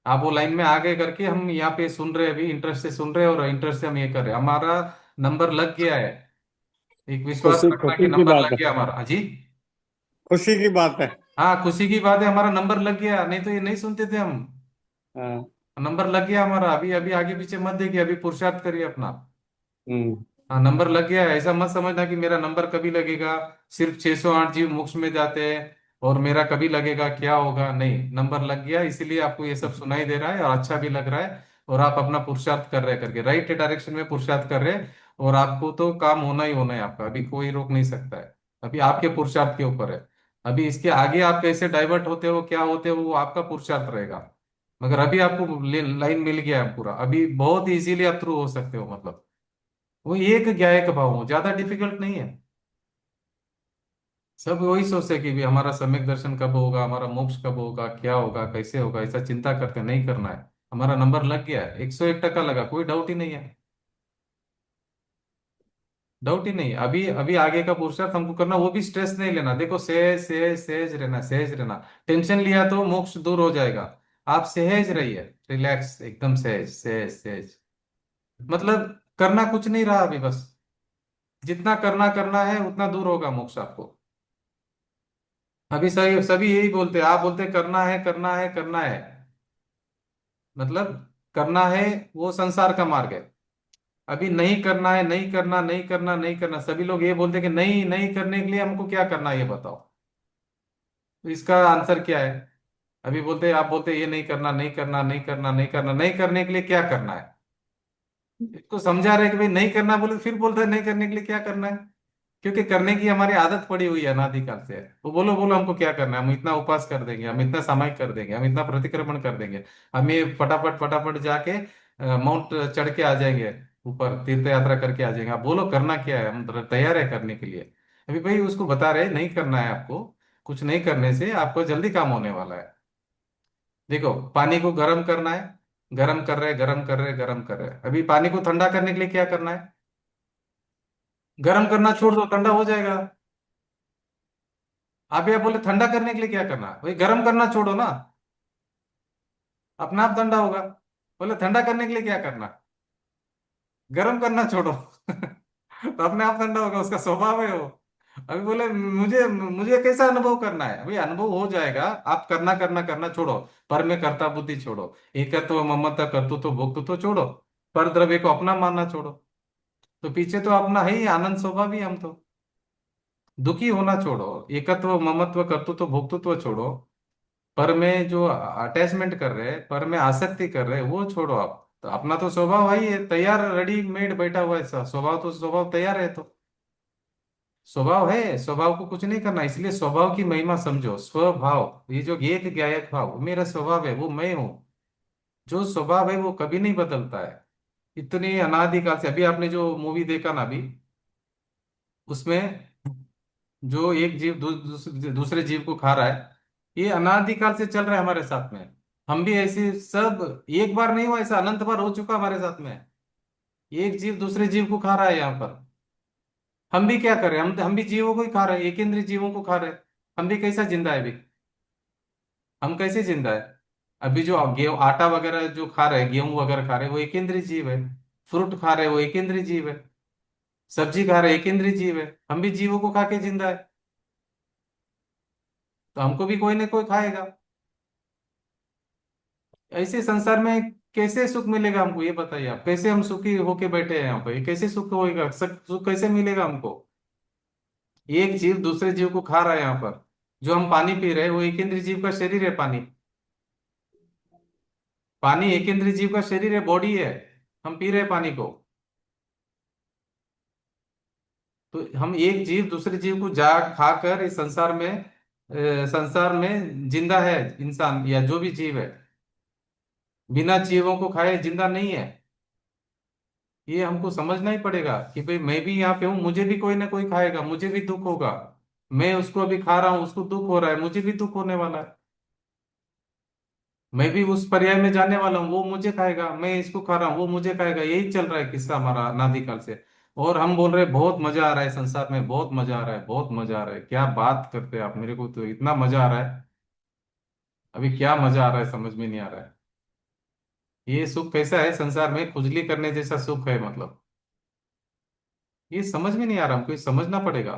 आप वो लाइन में आगे करके हम यहाँ पे सुन रहे हैं, अभी इंटरेस्ट से सुन रहे हैं और इंटरेस्ट से हम ये कर रहे हैं, हमारा नंबर लग गया है। एक विश्वास खुशी रखना कि खुशी की नंबर बात लग है। गया हमारा। हाँ जी, खुशी की बात है। हाँ खुशी की बात है, हमारा नंबर लग गया, नहीं तो ये नहीं सुनते थे हम। हाँ। नंबर लग गया हमारा, अभी अभी आगे पीछे मत देखिए, अभी पुरुषार्थ करिए अपना। हम्म। हाँ, नंबर लग गया है, ऐसा मत समझना कि मेरा नंबर कभी लगेगा। सिर्फ 608 जीव मोक्ष में जाते हैं और मेरा कभी लगेगा, क्या होगा? नहीं, नंबर लग गया, इसीलिए आपको ये सब सुनाई दे रहा है और अच्छा भी लग रहा है। और आप अपना पुरुषार्थ कर रहे हैं, करके राइट डायरेक्शन में पुरुषार्थ कर रहे हैं। और आपको तो काम होना ही होना है आपका, अभी कोई रोक नहीं सकता है। अभी आपके पुरुषार्थ के ऊपर है। अभी इसके आगे आप कैसे डाइवर्ट होते हो, क्या होते हो, वो आपका पुरुषार्थ रहेगा। मगर अभी आपको लाइन मिल गया है पूरा, अभी बहुत इजीली आप थ्रू हो सकते हो, मतलब वो एक ज्ञायक भाव हो, ज्यादा डिफिकल्ट नहीं है। सब वही सोचते हैं कि भी हमारा सम्यक दर्शन कब होगा, हमारा मोक्ष कब होगा, क्या होगा, कैसे होगा, ऐसा चिंता करके नहीं करना है। हमारा नंबर लग गया है, 101% लगा, कोई डाउट ही नहीं है। डाउट ही नहीं है। अभी अभी आगे का पुरुषार्थ हमको करना, वो भी स्ट्रेस नहीं लेना। देखो, सहज सहज सहज रहना, सहज रहना। टेंशन लिया तो मोक्ष दूर हो जाएगा। आप सहज रहिए, रिलैक्स, एकदम सहज सहज सहज। मतलब करना कुछ नहीं रहा अभी, बस जितना करना करना है उतना दूर होगा मोक्ष आपको। अभी सही, सभी यही बोलते हैं, आप बोलते हैं करना है करना है करना है। मतलब करना है, वो संसार का मार्ग है। अभी नहीं करना है, नहीं करना, नहीं करना, नहीं करना, सभी लोग ये बोलते हैं कि नहीं, नहीं करने के लिए हमको क्या करना है, ये बताओ। तो इसका आंसर क्या है? अभी बोलते हैं, आप बोलते हैं ये नहीं करना, नहीं करना, नहीं करना, नहीं करना, नहीं करने के लिए क्या करना है? इसको समझा रहे कि भाई नहीं करना, बोले फिर बोलते हैं नहीं करने के लिए क्या करना है। क्योंकि करने की हमारी आदत पड़ी हुई है अनादिकाल से। वो बोलो बोलो हमको क्या करना है, हम इतना उपवास कर देंगे, हम इतना सामायिक कर देंगे, हम इतना प्रतिक्रमण कर देंगे, हम ये फटाफट फटाफट जाके माउंट चढ़ के आ जाएंगे, ऊपर तीर्थ यात्रा करके आ जाएंगे। आप बोलो करना क्या है, हम तैयार है करने के लिए। अभी भाई उसको बता रहे नहीं करना है आपको। कुछ नहीं करने से आपको जल्दी काम होने वाला है। देखो, पानी को गर्म करना है, गर्म कर रहे गर्म कर रहे गर्म कर रहे, अभी पानी को ठंडा करने के लिए क्या करना है? गर्म करना छोड़ दो, ठंडा हो जाएगा। आप ये बोले ठंडा करने के लिए क्या करना है? भाई गर्म करना छोड़ो ना, अपना आप ठंडा होगा। बोले ठंडा करने के लिए क्या करना? गर्म करना छोड़ो। तो अपने आप ठंडा होगा, उसका स्वभाव है वो। अभी बोले मुझे मुझे कैसा अनुभव करना है? भाई अनुभव हो जाएगा, आप करना करना करना छोड़ो। पर में कर्ता बुद्धि छोड़ो, एकत्व ममता कर्तृत्व भोक्तृत्व छोड़ो, पर द्रव्य को अपना मानना छोड़ो। तो पीछे तो अपना है ही, आनंद स्वभाव ही हम तो। दुखी होना छोड़ो, एकत्व ममत्व कर्तृत्व भोक्तृत्व छोड़ो, पर में जो अटैचमेंट कर रहे हैं, पर में आसक्ति कर रहे हैं, वो छोड़ो आप। तो अपना तो स्वभाव है ही है, तैयार रेडीमेड बैठा हुआ है स्वभाव, तो स्वभाव तैयार है। तो स्वभाव है, स्वभाव को कुछ नहीं करना, इसलिए स्वभाव की महिमा समझो। स्वभाव, ये जो एक ज्ञायक भाव, वो मेरा स्वभाव है, वो मैं हूँ। जो स्वभाव है वो कभी नहीं बदलता है। इतने अनादिकाल से, अभी आपने जो मूवी देखा ना अभी, उसमें जो एक जीव दूसरे जीव को खा रहा है, ये अनादिकाल से चल रहा है हमारे साथ में। हम भी ऐसे सब, एक बार नहीं हुआ, ऐसा अनंत बार हो चुका हमारे साथ में। एक जीव दूसरे जीव को खा रहा है यहाँ पर। हम भी क्या कर रहे हैं? हम भी जीवों को ही खा रहे हैं, एक इंद्रिय जीवों को खा रहे हैं। हम भी कैसा जिंदा है अभी? हम कैसे जिंदा है? अभी जो गेहूं आटा वगैरह जो खा रहे हैं, गेहूं वगैरह खा रहे हैं, वो एक इंद्रिय जीव है। फ्रूट खा रहे हैं, वो एक इंद्रिय जीव है। सब्जी खा रहे हैं, एक इंद्रिय जीव है। हम भी जीवों को खा के जिंदा है। तो हमको भी कोई ना कोई खाएगा। ऐसे संसार में कैसे सुख मिलेगा हमको, ये बताइए आप। कैसे हम सुखी होके बैठे हैं यहाँ पर? ये कैसे सुख होएगा? सुख कैसे मिलेगा हमको? एक जीव दूसरे जीव को खा रहा है यहाँ पर। जो हम पानी पी रहे हैं, वो एक इंद्रिय जीव का शरीर है, पानी। पानी एक इंद्रिय जीव का शरीर है, बॉडी है। हम पी रहे हैं पानी को। तो हम एक जीव दूसरे जीव को जा खाकर इस संसार में जिंदा है। इंसान या जो भी जीव है, बिना जीवों को खाए जिंदा नहीं है। ये हमको समझना ही पड़ेगा कि भाई मैं भी यहाँ पे हूँ, मुझे भी कोई ना कोई खाएगा, मुझे भी दुख होगा। मैं उसको अभी खा रहा हूँ, उसको दुख हो रहा है, मुझे भी दुख होने वाला है। मैं भी उस पर्याय में जाने वाला हूँ, वो मुझे खाएगा, मैं इसको खा रहा हूँ, वो मुझे खाएगा। यही चल रहा है किस्सा हमारा अनादिकाल से। और हम बोल रहे हैं बहुत मजा आ रहा है संसार में, बहुत मजा आ रहा है, बहुत मजा आ रहा है। क्या बात करते हैं आप, मेरे को तो इतना मजा आ रहा है। अभी क्या मजा आ रहा है समझ में नहीं आ रहा है। ये सुख कैसा है संसार में, खुजली करने जैसा सुख है मतलब। ये समझ में नहीं आ रहा, हमको ये समझना पड़ेगा।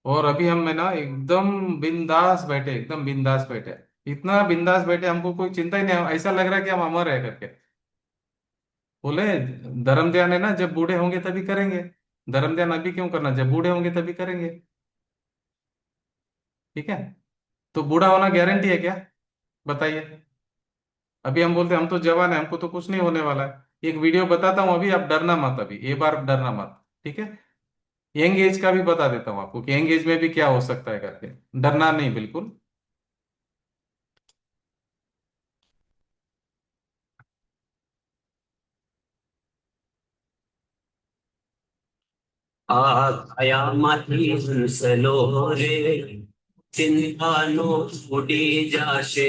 और अभी हम है ना एकदम बिंदास बैठे, एकदम बिंदास बैठे। इतना बिंदास बैठे, हमको कोई चिंता ही नहीं, ऐसा लग रहा है कि हम अमर है करके। बोले धर्म ध्यान है ना, जब बूढ़े होंगे तभी करेंगे। धर्म ध्यान अभी क्यों करना, जब बूढ़े होंगे तभी करेंगे। ठीक है। तो बूढ़ा होना गारंटी है क्या, बताइए। अभी हम बोलते हैं हम तो जवान है, हमको तो कुछ नहीं होने वाला है। एक वीडियो बताता हूँ अभी, आप डरना मत, अभी ये बार डरना मत, ठीक है। यंग एज का भी बता देता हूँ आपको कि यंग एज में भी क्या हो सकता है करके। डरना नहीं बिल्कुल। આયામાંથી હંસલો રે ચિંતાનો ઉડી જાશે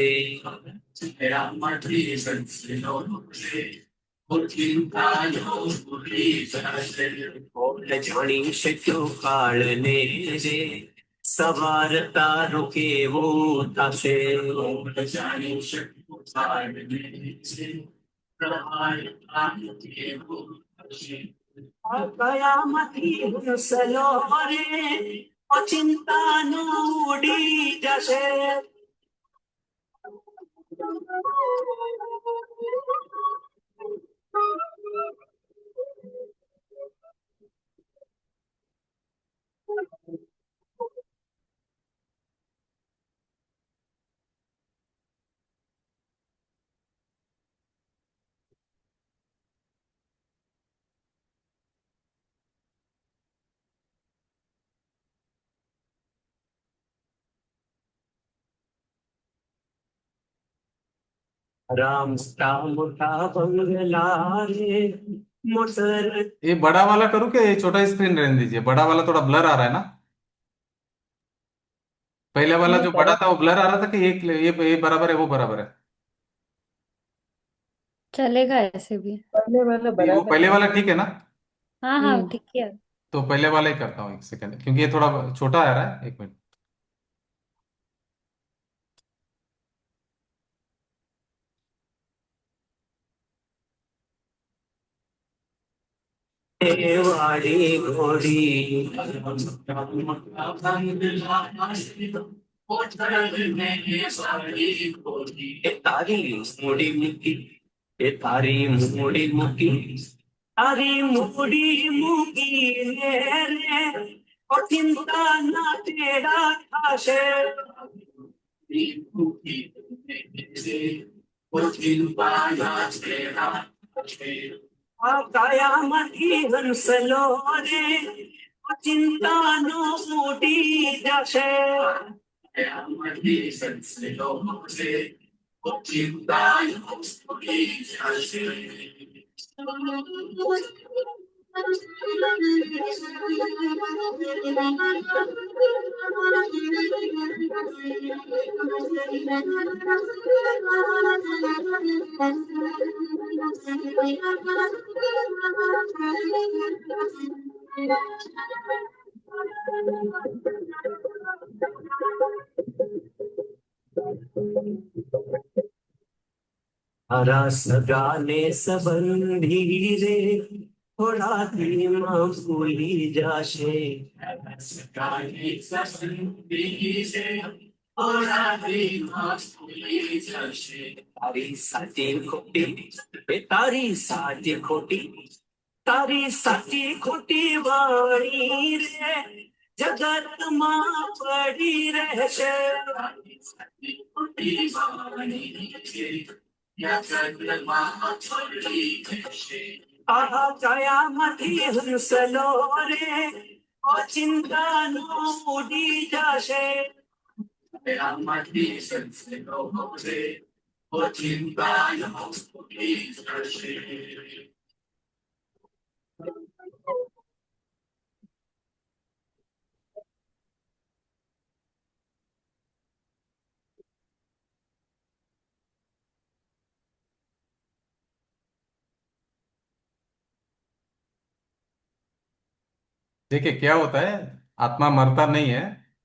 આયામાંથી હંસલો રે ચિંતાનો ઉડી જાશે ઓલ જાણી શક્યો કાળને રે સવાર તારો કેવો થશે ઓલ જાણી શક્યો કાળને રે સવાર તારો કેવો થશે કયામથી હંસલો રે ચિંતાનો ઉડી જશે राम मोटा मोटा बंगला रे मोटर ये बड़ा वाला करूँ क्या, ये छोटा स्क्रीन रहने दीजिए, बड़ा वाला थोड़ा ब्लर आ रहा है ना। पहले वाला नहीं, जो बड़ा बड़ा था वो ब्लर आ रहा था कि ये बराबर है वो बराबर है। चलेगा ऐसे भी। पहले वाला ये वो बराबर पहले है। वाला ठीक है ना। हाँ हाँ हम्म। ठीक है। तो पहले वाला ही करता हूँ, एक सेकंड, क्योंकि ये थोड़ा छोटा आ रहा है, एक मिनट। वाड़ी घोड़ी तारी मुड़ी मुकी तारी मुड़ी मुकी तारी मुड़ी मुकी रे और चिंता ना तेरा खासे कयामती हंसलो रे चिंता नो उडी जशे कयामती हंसलो रे चिंता नो उडी जशे हरा सगाने संबंधी रे थोड़ा धीमा भूली जाशे हरा सगाने संबंधी रे थोड़ा धीमा भूली जाशे तारी साची खोटी तारी साची खोटी तारी साची खोटी वाणी रे जगत मां पड़ी रहशे तारी साची खोटी वाणी रे आहा कयामती हंसलो रे और चिंता नो उड़ी जाशे कयामती हंसलो रे और चिंता नो उड़ी जाशे देखिए क्या होता है, आत्मा मरता नहीं है,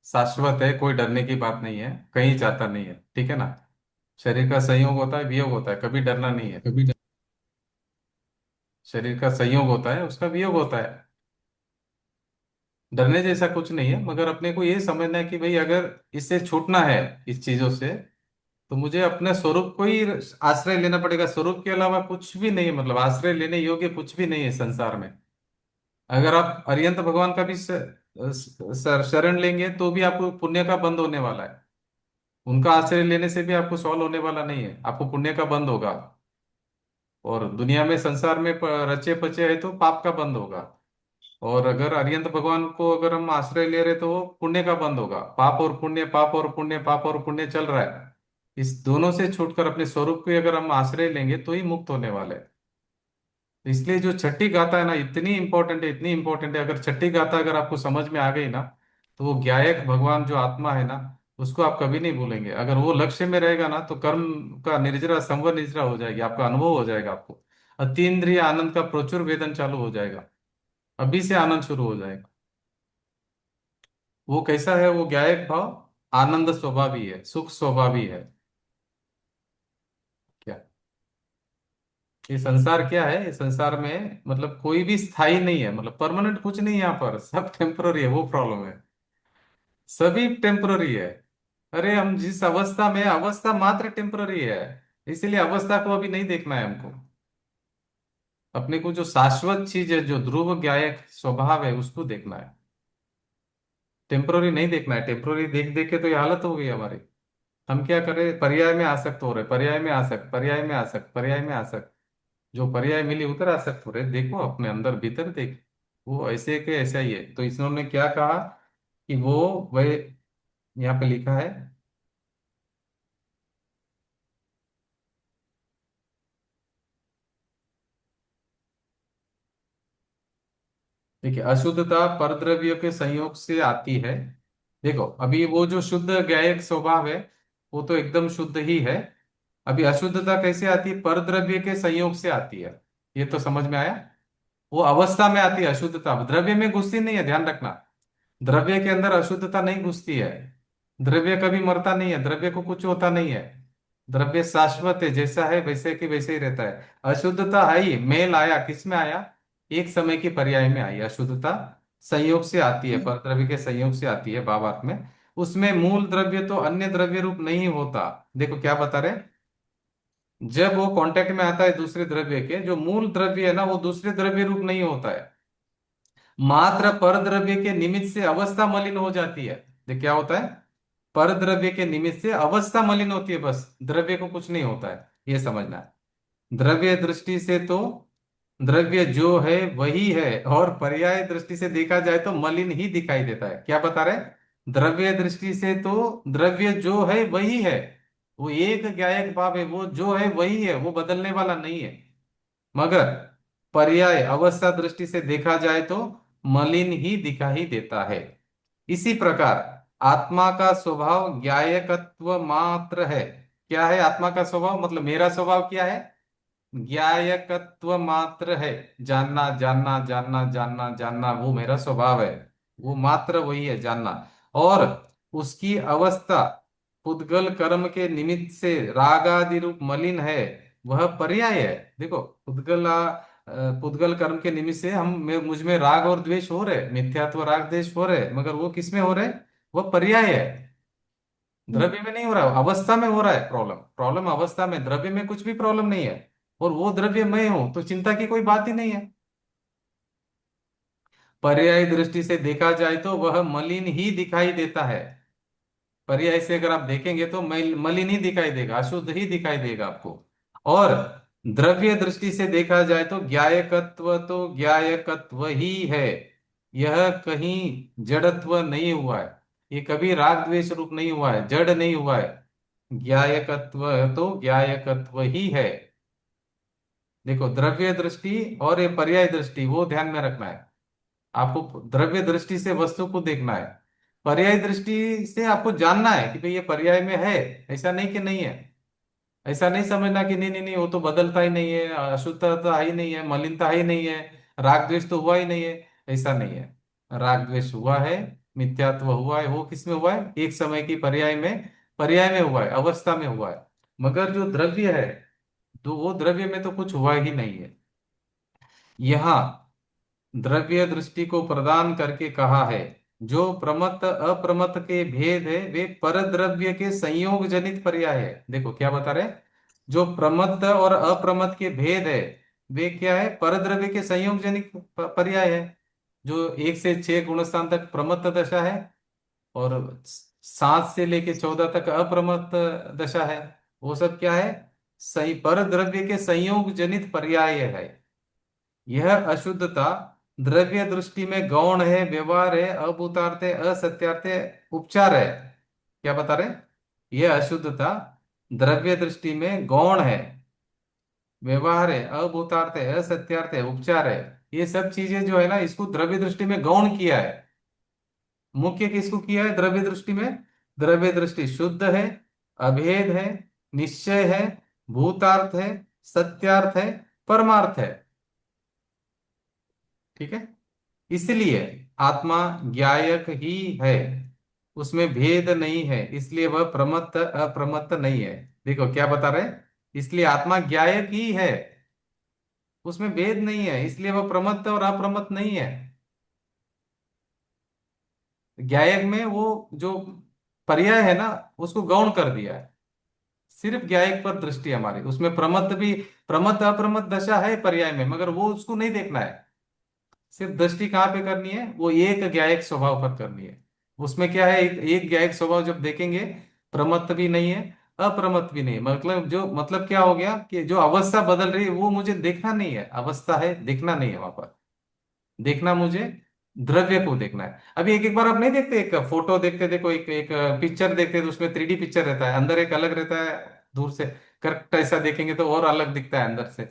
शाश्वत है, कोई डरने की बात नहीं है, कहीं जाता नहीं है, ठीक है ना। शरीर का संयोग होता है, वियोग होता है, कभी डरना नहीं है। शरीर का संयोग होता है, उसका वियोग होता है। डरने जैसा कुछ नहीं है, मगर अपने को ये समझना है कि भाई अगर इससे छूटना है, इस चीजों से, तो मुझे अपने स्वरूप को ही आश्रय लेना पड़ेगा। स्वरूप के अलावा कुछ भी नहीं है, मतलब आश्रय लेने योग्य कुछ भी नहीं है संसार में। अगर आप अरिहंत भगवान का भी शरण लेंगे तो भी आपको पुण्य का बंद होने वाला है। उनका आश्रय लेने से भी आपको सॉल्व होने वाला नहीं है, आपको पुण्य का बंद होगा। और दुनिया में संसार में रचे पचे है तो पाप का बंद होगा। और अगर अरिहंत भगवान को अगर हम आश्रय ले रहे तो वो पुण्य का बंद होगा। पाप और पुण्य, पाप और पुण्य, पाप और पुण्य चल रहा है। इस दोनों से छूटकर अपने स्वरूप को ही अगर हम आश्रय लेंगे तो ही मुक्त होने वाले हैं। तो इसलिए जो छठी गाथा है ना, इतनी इंपॉर्टेंट है, इतनी इंपॉर्टेंट है। अगर छठी गाथा अगर आपको समझ में आ गई ना, तो वो ज्ञायक भगवान जो आत्मा है ना, उसको आप कभी नहीं भूलेंगे। अगर वो लक्ष्य में रहेगा ना तो कर्म का निर्जरा संवर निर्जरा हो जाएगी, आपका अनुभव हो जाएगा। आपको अतीन्द्रिय आनंद का प्रचुर वेदन चालू हो जाएगा। अभी से आनंद शुरू हो जाएगा। वो कैसा है? वो ज्ञायक भाव आनंद स्वभावी है, सुख स्वभावी है। क्या ये संसार क्या है? ये संसार में मतलब कोई भी स्थायी नहीं है, मतलब परमानेंट कुछ नहीं है यहाँ पर, सब टेम्पररी है। वो प्रॉब्लम है, सभी टेम्पररी है। अरे हम जिस अवस्था में, अवस्था मात्र टेम्पररी है। इसीलिए अवस्था को अभी नहीं देखना है हमको। अपने को जो शाश्वत चीज है, जो ध्रुव ज्ञायक स्वभाव है, उसको देखना है। टेम्पररी नहीं देखना है। टेम्पररी देख देख के तो ये हालत हो गई हमारी। हम क्या करें? पर्याय में आसक्त हो रहे, पर्याय में आसक्त, पर्याय में आसक्त, पर्याय में आसक्त। जो पर्याय मिली उधर आसक्त हो रहे। देखो अपने अंदर भीतर देख, वो ऐसे के ऐसा ही है। तो इन्होंने क्या कहा कि वो वह, यहाँ पे लिखा है, देखिए अशुद्धता परद्रव्य के संयोग से आती है। देखो अभी वो जो शुद्ध ज्ञायक स्वभाव है वो तो एकदम शुद्ध ही है। अभी अशुद्धता कैसे आती है? परद्रव्य के संयोग से आती है। ये तो समझ में आया। वो अवस्था में आती है अशुद्धता, द्रव्य में घुसती नहीं है, ध्यान रखना। द्रव्य के अंदर अशुद्धता नहीं घुसती है। द्रव्य कभी मरता नहीं है, द्रव्य को कुछ होता नहीं है। द्रव्य शाश्वत है, जैसा है वैसे की वैसे ही रहता है। अशुद्धता आई, मेल आया, किस में आया? एक समय की पर्याय में आई। अशुद्धता संयोग से आती है, पर द्रव्य के संयोग से आती है भावार्थ में। उसमें मूल द्रव्य तो अन्य द्रव्य रूप नहीं होता। देखो क्या बता रहे, जब वो कांटेक्ट में आता है दूसरे द्रव्य के, जो मूल द्रव्य है ना, वो दूसरे द्रव्य रूप नहीं होता है। मात्र परद्रव्य के निमित्त से अवस्था मलिन हो जाती है। देख क्या होता है, परद्रव्य के निमित्त से अवस्था मलिन होती है, बस द्रव्य को कुछ नहीं होता है, ये समझना है। द्रव्य दृष्टि से तो द्रव्य जो है वही है, और पर्याय दृष्टि से देखा जाए तो मलिन ही दिखाई देता है। क्या बता रहे? द्रव्य दृष्टि से तो द्रव्य जो है वही है, वो एक ज्ञायक भाव है, वो जो है वही है, वो बदलने वाला नहीं है। मगर पर्याय अवस्था दृष्टि से देखा जाए तो मलिन ही दिखाई देता है। इसी प्रकार आत्मा का स्वभाव ज्ञायकत्व मात्र है। क्या है आत्मा का स्वभाव? मतलब मेरा स्वभाव क्या है? ज्ञायकत्व मात्र है। जानना जानना जानना जानना जानना, वो मेरा स्वभाव है। वो मात्र वही है, जानना। और उसकी अवस्था पुद्गल कर्म के निमित्त से राग आदि रूप मलिन है, वह पर्याय है। देखो पुद्गल कर्म के निमित्त से मुझ में राग और द्वेष हो रहे, मिथ्यात्व राग द्वेष हो रहे, मगर वो किस में हो रहे? वह पर्याय है, द्रव्य में नहीं हो रहा है, अवस्था में हो रहा है। प्रॉब्लम प्रॉब्लम अवस्था में, द्रव्य में कुछ भी प्रॉब्लम नहीं है। और वो द्रव्य मैं हूं तो चिंता की कोई बात ही नहीं है। पर्याय दृष्टि से देखा जाए तो वह मलिन ही दिखाई देता है। पर्याय से अगर आप देखेंगे तो मलिन ही दिखाई देगा, अशुद्ध ही दिखाई देगा आपको। और द्रव्य दृष्टि से देखा जाए तो ज्ञायकत्व तो ज्ञायकत्व ही है। यह कहीं जड़त्व नहीं हुआ है, ये कभी राग द्वेष रूप नहीं हुआ है, जड़ नहीं हुआ है। ज्ञायकत्व तो ज्ञायकत्व ही है। देखो द्रव्य दृष्टि और ये पर्याय दृष्टि, वो ध्यान में रखना है आपको। द्रव्य दृष्टि से वस्तु को देखना है, पर्याय दृष्टि से आपको जानना है कि भाई ये पर्याय में है, ऐसा नहीं कि नहीं है। ऐसा नहीं समझना कि नहीं नहीं नहीं वो तो बदलता ही नहीं है, अशुद्धता तो ही नहीं है, मलिनता ही नहीं है, राग द्वेष तो हुआ ही नहीं है। ऐसा नहीं है, राग द्वेष हुआ है, मिथ्यात्व हुआ है। वो किस में हुआ है? एक समय की पर्याय में हुआ है, अवस्था में हुआ है। मगर जो द्रव्य है, तो वो द्रव्य में तो कुछ हुआ ही नहीं है। यहाँ द्रव्य दृष्टि को प्रदान करके कहा है जो प्रमत्त अप्रमत्त के भेद है वे परद्रव्य के संयोग जनित पर्याय है। देखो क्या बता रहे हैं, जो प्रमत्त और अप्रमत्त के भेद है वे क्या है, परद्रव्य के संयोग जनित पर्याय है। जो 1 से 6 गुणस्थान तक प्रमत्त दशा है और 7 से लेके 14 तक अप्रमत्त दशा है, वो सब क्या है, सही परद्रव्य के संयोग जनित पर्याय है। यह अशुद्धता द्रव्य दृष्टि में गौण है, व्यवहार है, अभूतार्थ है, असत्यार्थ है, उपचार है। क्या बता रहे हैं? यह अशुद्धता द्रव्य दृष्टि में गौण है, व्यवहार है, अभूतार्थ है, असत्यार्थ है, उपचार है। ये सब चीजें जो है ना, इसको द्रव्य दृष्टि में गौण किया है। मुख्य किसको किया है द्रव्य दृष्टि में? द्रव्य दृष्टि शुद्ध है, अभेद है, निश्चय है, भूतार्थ है, सत्यार्थ है, परमार्थ है। ठीक है, इसलिए आत्मा ज्ञायक ही है, उसमें भेद नहीं है, इसलिए वह प्रमत्त अप्रमत्त नहीं है। देखो क्या बता रहे हैं, इसलिए आत्मा ज्ञायक ही है, उसमें भेद नहीं है, इसलिए वह प्रमत्त और अप्रमत्त नहीं है। ज्ञायक में वो जो पर्याय है ना, उसको गौण कर दिया है। सिर्फ ज्ञायक पर दृष्टि हमारी, उसमें प्रमत्त भी, प्रमत्त अप्रमत्त दशा है पर्याय में, मगर वो उसको नहीं देखना है। सिर्फ दृष्टि कहाँ पे करनी है, वो एक ज्ञायक स्वभाव पर करनी है। उसमें क्या है, एक ज्ञायक स्वभाव जब देखेंगे, प्रमत्त भी नहीं है, अप्रमत्त भी नहीं है। मतलब जो मतलब क्या हो गया कि जो अवस्था बदल रही है वो मुझे देखना नहीं है, अवस्था है देखना नहीं है वहां पर। देखना मुझे द्रव्य को देखना है। अभी एक एक बार आप नहीं देखते, एक फोटो देखते, देखो एक एक पिक्चर देखते तो उसमें 3D पिक्चर रहता है, अंदर एक अलग रहता है, दूर से करेक्ट ऐसा देखेंगे तो और अलग दिखता है अंदर से।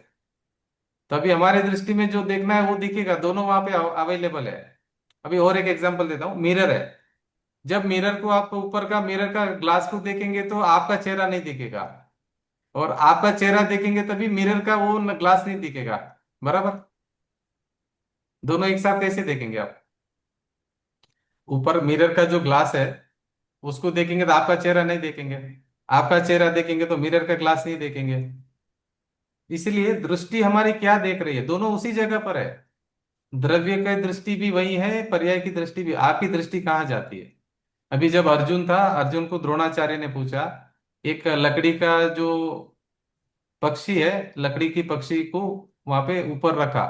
तभी हमारे दृष्टि में जो देखना है वो दिखेगा, दोनों वहां पे अवेलेबल है। अभी और एक एग्जांपल देता हूँ, मिरर है। जब मिरर को आप ऊपर का मिरर का ग्लास को देखेंगे तो आपका चेहरा नहीं दिखेगा, और आपका चेहरा देखेंगे तभी मिरर का वो ग्लास नहीं दिखेगा। बराबर, दोनों एक साथ कैसे देखेंगे आप? ऊपर मिरर का जो ग्लास है उसको देखेंगे तो आपका चेहरा नहीं देखेंगे, आपका चेहरा देखेंगे तो मिरर का ग्लास नहीं देखेंगे। इसलिए दृष्टि हमारी क्या देख रही है, दोनों उसी जगह पर है। द्रव्य की दृष्टि भी वही है, पर्याय की दृष्टि भी। आपकी दृष्टि कहाँ जाती है? अभी जब अर्जुन था, अर्जुन को द्रोणाचार्य ने पूछा, एक लकड़ी का जो पक्षी है, लकड़ी की पक्षी को वहां पे ऊपर रखा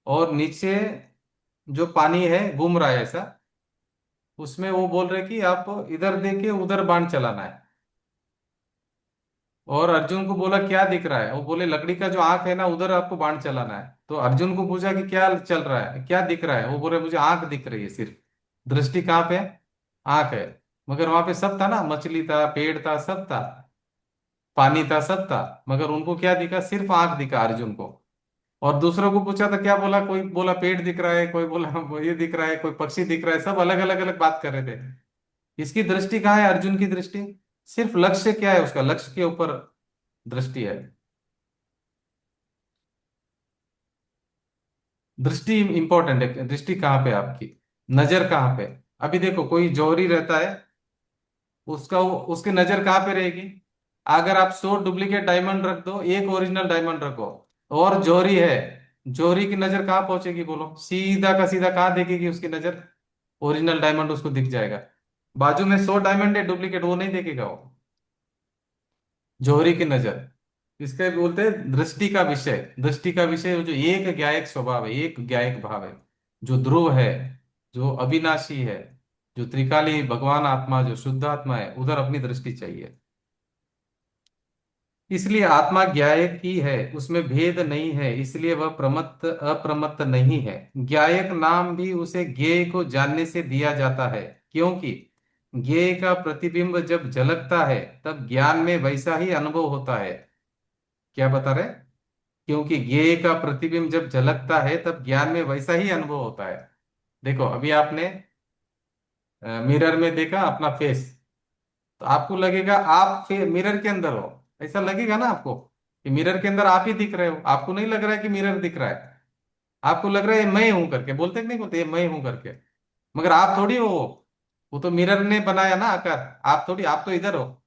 और नीचे जो पानी है घूम रहा है ऐसा, उसमें वो बोल रहे कि आप इधर देके उधर बाण चलाना है। और अर्जुन को बोला क्या दिख रहा है, वो बोले लकड़ी का जो आंख है ना उधर आपको बाण चलाना है। तो अर्जुन को पूछा कि क्या चल रहा है, क्या दिख रहा है, वो बोले मुझे आंख दिख रही है सिर्फ। दृष्टि कहाँ पे है? आंख है। मगर वहां पे सब था ना, मछली था, पेड़ था, सब था, पानी था, सब था, मगर उनको क्या दिखा, सिर्फ आंख दिखा अर्जुन को। और दूसरों को पूछा तो क्या बोला, कोई बोला पेड़ दिख रहा है, कोई बोला ये दिख रहा है, कोई पक्षी दिख रहा है, सब अलग अलग अलग बात कर रहे थे। इसकी दृष्टि कहाँ है, अर्जुन की दृष्टि सिर्फ लक्ष्य क्या है, उसका लक्ष्य के ऊपर दृष्टि है। दृष्टि इंपॉर्टेंट है, दृष्टि कहाँ पे है आपकी, नजर कहाँ पे है? अभी देखो कोई जौहरी रहता है, उसका उसकी नजर कहाँ पे रहेगी? अगर आप 100 डुप्लीकेट डायमंड रख दो, एक ओरिजिनल डायमंड रखो, और जौहरी है, जौहरी की नजर कहाँ पहुंचेगी बोलो, सीधा का सीधा कहाँ देखेगी उसकी नजर? ओरिजिनल डायमंड उसको दिख जाएगा। बाजू में 100 डायमंड है डुप्लीकेट, वो नहीं देखेगा वो, जौहरी की नजर। इसके बोलते हैं दृष्टि का विषय। दृष्टि का विषय जो एक ज्ञायक स्वभाव है, एक ज्ञायक भाव है, जो ध्रुव है, जो अविनाशी है, जो त्रिकाली भगवान आत्मा, जो शुद्ध आत्मा है, उधर अपनी दृष्टि चाहिए। इसलिए आत्मा ज्ञायक ही है, उसमें भेद नहीं है, इसलिए वह प्रमत्त अप्रमत्त नहीं है। ज्ञायक नाम भी उसे ज्ञेय को जानने से दिया जाता है, क्योंकि ज्ञेय का प्रतिबिंब जब झलकता है तब ज्ञान में वैसा ही अनुभव होता है। क्या बता रहे? क्योंकि ज्ञेय का प्रतिबिंब जब झलकता है तब ज्ञान में वैसा ही अनुभव होता है। देखो अभी आपने मिरर में देखा अपना फेस, तो आपको लगेगा आप मिरर के अंदर हो, ऐसा लगेगा ना आपको कि मिरर के अंदर आप ही दिख रहे हो। आपको नहीं लग रहा है कि मिरर दिख रहा है, आपको लग रहा है ये मैं हूं करके, बोलते कि नहीं बोलते, ये मैं हूं करके। मगर आप थोड़ी हो, वो तो मिरर ने बनाया ना आकार, आप थोड़ी, आप तो इधर हो।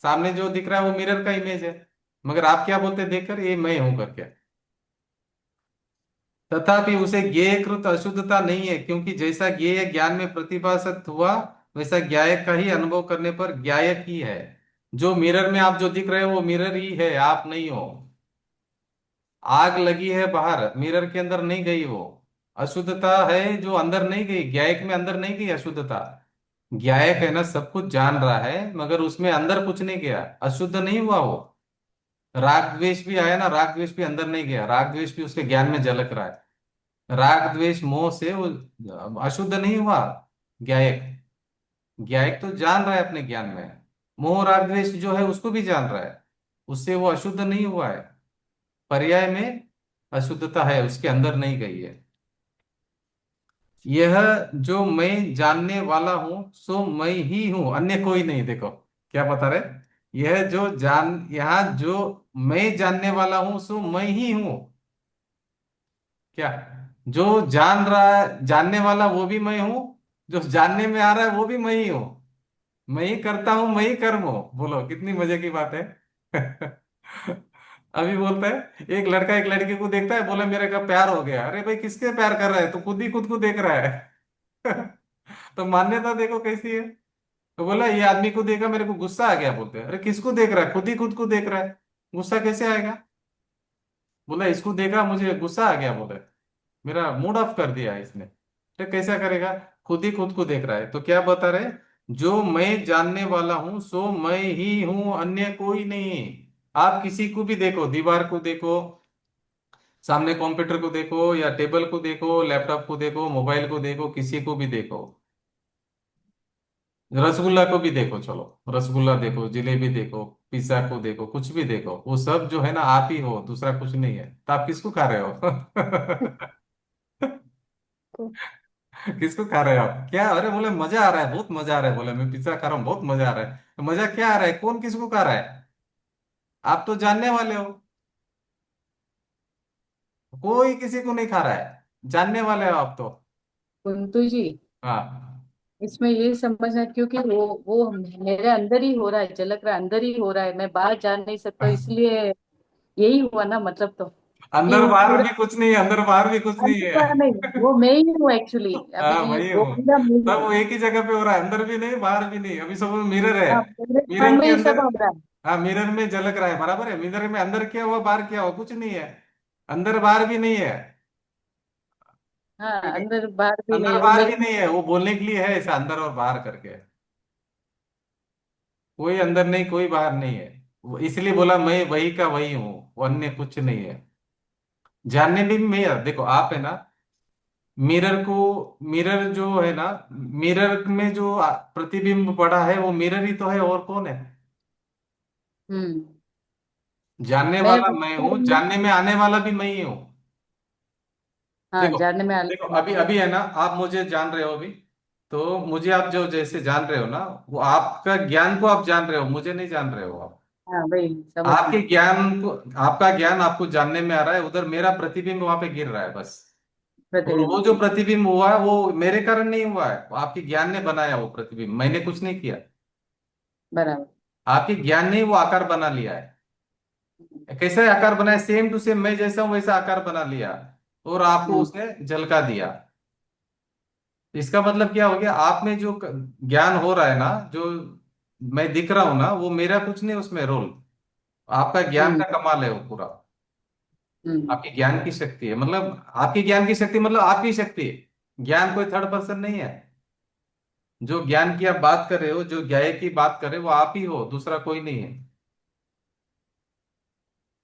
सामने जो दिख रहा है वो मिरर का इमेज है, मगर आप क्या बोलते देखकर, ये मैं हूं करके। तथापि उसे ज्ञेयकृत अशुद्धता नहीं है, क्योंकि जैसा ज्ञेय ज्ञान में प्रतिभासत हुआ, वैसा ज्ञाय का ही अनुभव करने पर ज्ञायक ही है। जो मिरर में आप जो दिख रहे हो वो मिरर ही है, आप नहीं हो। आग लगी है बाहर, मिरर के अंदर नहीं गई वो। अशुद्धता है जो अंदर नहीं गई, ज्ञायक में अंदर नहीं गई अशुद्धता। ज्ञायक है ना, सब कुछ जान रहा है, मगर उसमें अंदर कुछ नहीं गया, अशुद्ध नहीं हुआ वो। राग द्वेष भी आया ना, राग द्वेष भी अंदर नहीं गया, राग द्वेष भी उसके ज्ञान में झलक रहा है। राग द्वेष मोह से वो अशुद्ध नहीं हुआ ज्ञायक। ज्ञायक तो जान रहा है अपने ज्ञान में। मोह राग द्वेष जो है उसको भी जान रहा है, उससे वो अशुद्ध नहीं हुआ है। पर्याय में अशुद्धता है, उसके अंदर नहीं गई है। यह जो मैं जानने वाला हूं सो मैं ही हूं, अन्य कोई नहीं। देखो क्या बता रहे, यह जो जान, यहां जो मैं जानने वाला हूं सो मैं ही हूं। क्या, जो जान रहा है, जानने वाला वो भी मैं हूं, जो जानने में आ रहा है वो भी मैं ही हूं। मैं ही करता हूं, मैं ही कर्म हूं। बोलो कितनी मजे की बात है। अभी बोलता है एक लड़का एक लड़की को देखता है, बोले मेरे का प्यार हो गया। अरे भाई किसके प्यार कर रहा है, तो खुद ही खुद को देख रहा है। तो मान्यता देखो कैसी है। तो बोला ये आदमी को देखा मेरे को गुस्सा आ गया, बोलते हैं अरे किसको देख रहा है, खुद ही खुद को देख रहा है, गुस्सा कैसे आएगा। बोला इसको देखा मुझे गुस्सा आ गया, बोले मेरा मूड ऑफ कर दिया इसने। तो कैसा करेगा, खुद ही खुद को देख रहा है। तो क्या बता रहे, जो मैं जानने वाला हूं सो मैं ही हूं, अन्य कोई नहीं। आप किसी को भी देखो, दीवार को देखो, सामने कंप्यूटर को देखो, या टेबल को देखो, लैपटॉप को देखो, मोबाइल को देखो, किसी को भी देखो, रसगुल्ला को भी देखो, चलो रसगुल्ला देखो, जिलेबी देखो, पिज्जा को देखो, कुछ भी देखो, वो सब जो है ना आप ही हो, दूसरा कुछ नहीं है। तो आप किसको खा रहे हो? को- किसको खा रहे हो आप, क्या, अरे बोले मजा आ रहा है, बहुत मजा आ रहा है, बोले मैं पिज्जा खा रहा हूँ, बहुत मजा आ रहा है। तो मजा क्या आ रहा है, कौन किसको खा रहा है? आप तो जानने वाले हो। कोई किसी को नहीं खा रहा है, जानने वाले हो आप तो। कुंतु जी, हाँ। इसमें ये समझना, क्योंकि वो मेरे अंदर ही हो रहा है, झलक रहा है, अंदर ही हो रहा है, मैं बाहर जा नहीं सकता, इसलिए यही हुआ ना मतलब। तो कि अंदर वो बाहर पूरा भी कुछ नहीं है, अंदर बाहर भी कुछ नहीं अंदर है। बाहर नहीं, वो मैं ही हूँ एक्चुअली। हाँ अभी वही वो हूँ। पूरा मैं ही सब हूँ। वो एक ही जगह पे हो रहा है, अंदर भी नहीं बाहर भी नहीं। अभी सब मिरर है, हाँ, पूरे मिरर दिमाग में के ही अंदर। सब हो रहा है। हाँ मिरर में झलक रहा है, बराबर है, मिरर में अंदर क्या हुआ बाहर क्या हुआ, कुछ नहीं है। अंदर बाहर भी नहीं है। हाँ, ठीक है, अंदर बाहर भी नहीं अंदर है, वो बाहर मेरे। भी नहीं है, वो बोलने के लिए है ऐसा अंदर और बाहर करके। कोई अंदर नहीं कोई बाहर नहीं है, वो इसलिए बोला मैं वही का वही हूँ, वो अन्य कुछ नहीं है। जानने में भी मैं, देखो आप है ना, मिरर को, मिरर जो है ना, मिरर में जो प्रतिबिंब पड़ा है वो मिरर ही तो है, और कौन है? हम्म। जानने मैं वाला मैं हूँ, जानने में आने वाला भी मैं ही हूँ। हाँ, देखो, जानने में देखो आलस। अभी अभी है ना, आप मुझे जान रहे हो अभी, तो मुझे आप जो जैसे जान रहे हो ना, वो आपका ज्ञान को आप जान रहे हो, मुझे नहीं जान रहे हो आप। हाँ, वही समझ आपके गई। ज्ञान को, आपका ज्ञान आपको जानने में आ रहा है, उधर मेरा प्रतिबिंब वहां पे गिर रहा है बस। और वो प्रतिबिंब। जो प्रतिबिंब हुआ है वो मेरे कारण नहीं हुआ है, वो आपके ज्ञान ने बनाया वो प्रतिबिंब, मैंने कुछ नहीं किया। बराबर। आपके ज्ञान ने ही वो आकार बना लिया है। कैसे आकार बनाया, सेम टू सेम मैं जैसा हूं वैसा आकार बना लिया, और आपको हम्म। उसने झलका दिया। इसका मतलब क्या हो गया, आप में जो ज्ञान हो रहा है ना, जो मैं दिख रहा हूं ना, वो मेरा कुछ नहीं उसमें रोल, आपका ज्ञान हम्म। का कमाल है वो पूरा। हम्म। आपकी ज्ञान की शक्ति है, मतलब आपकी ज्ञान की शक्ति मतलब आपकी शक्ति है, ज्ञान कोई थर्ड पर्सन नहीं है। जो ज्ञान की आप बात कर रहे हो, जो ज्ञाय की बात कर रहे हो, वो आप ही हो, दूसरा कोई नहीं है।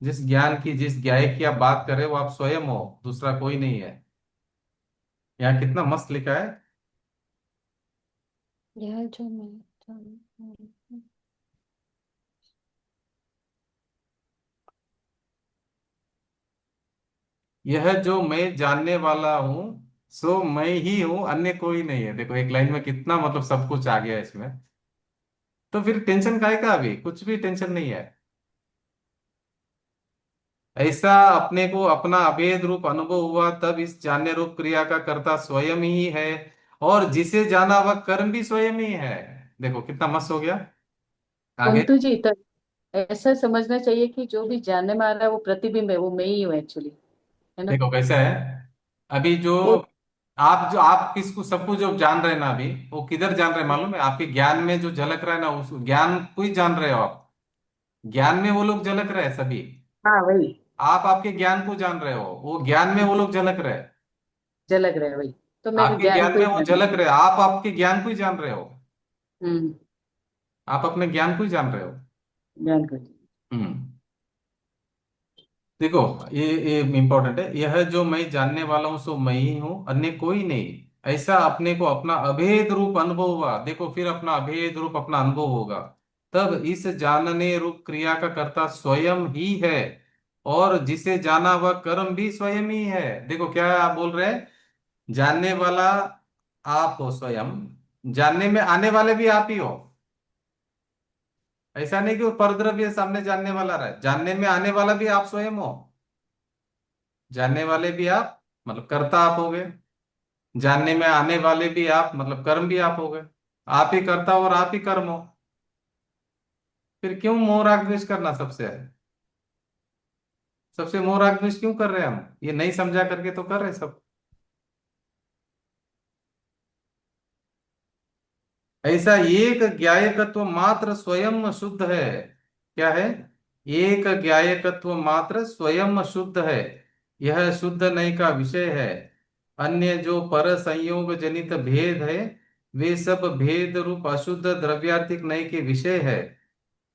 जिस ज्ञान की, जिस ज्ञाय की आप बात कर रहे हो वो आप स्वयं हो, दूसरा कोई नहीं है। यहाँ कितना मस्त लिखा है। यह जो मैं जानता यह जो मैं जानने वाला हूं सो मैं ही हूं, अन्य कोई नहीं है। देखो एक लाइन में कितना मतलब सब कुछ आ गया इसमें। तो फिर टेंशन काहे का, अभी कुछ भी टेंशन नहीं है। ऐसा अपने को अपना अभेद रूप अनुभव हुआ, तब इस जानने रूप क्रिया का कर्ता स्वयं ही है, और जिसे जाना वह कर्म भी स्वयं ही है। देखो कितना मस्त हो गया आगे। कुंतु जी, तो ऐसा समझना चाहिए कि जो भी जानने में आ रहा है वो प्रतिबिंब है, वो मैं ही हूँ एक्चुअली, है ना। देखो कैसा है, अभी जो वो आप किसको सबको जो जान रहे हैं ना अभी, वो किधर जान रहे हैं मालूम है? आपके ज्ञान में जो झलक रहा है ना, उस ज्ञान को ही जान रहे हो आप। ज्ञान में वो लोग झलक रहे हैं सभी। हाँ वही आप आपके ज्ञान को जान रहे हो, वो ज्ञान में वो लोग झलक रहे हैं। झलक रहे वही। तो मैं आपके ज्ञान ज्ञान को में ही वो जान रही झलक हूँ। रहे हैं, आप आपके ज्ञान को ही जान रहे हो। हम्म। आप अपने ज्ञान को ही जान रहे हो। ज्ञान को ही। हम्म। देखो, ये इंपॉर्टेंट है। यह जो मैं जानने वाला हूं सो मैं ही हूं, अन्य कोई नहीं। ऐसा अपने को अपना अभेद रूप अनुभव हुआ, देखो फिर अपना अभेद रूप अपना अनुभव होगा। तब इस जानने रूप क्रिया का कर्ता स्वयं ही है, और जिसे जाना वह कर्म भी स्वयं ही है। देखो क्या आप बोल रहे हैं? जानने वाला आप हो स्वयं, जानने में आने वाले भी आप ही हो। ऐसा नहीं कि वो परद्रव्य सामने जानने वाला रहे, जानने में आने वाला भी आप स्वयं हो। जानने वाले भी आप मतलब कर्ता आप हो गए, जानने में आने वाले भी आप मतलब कर्म भी आप हो गए। आप ही कर्ता और आप ही कर्म हो। फिर क्यों मोह राग द्वेष करना सबसे है? सबसे मोह राग द्वेष क्यों कर रहे हैं हम? ये नहीं समझा करके तो कर रहे हैं सब। ऐसा एक ज्ञायकत्व मात्र स्वयं शुद्ध है। क्या है? एक ज्ञायकत्व मात्र स्वयं शुद्ध है, यह शुद्ध नय का विषय है। अन्य जो पर संयोग जनित भेद है, वे सब भेद रूप अशुद्ध द्रव्यार्थिक नय के विषय है।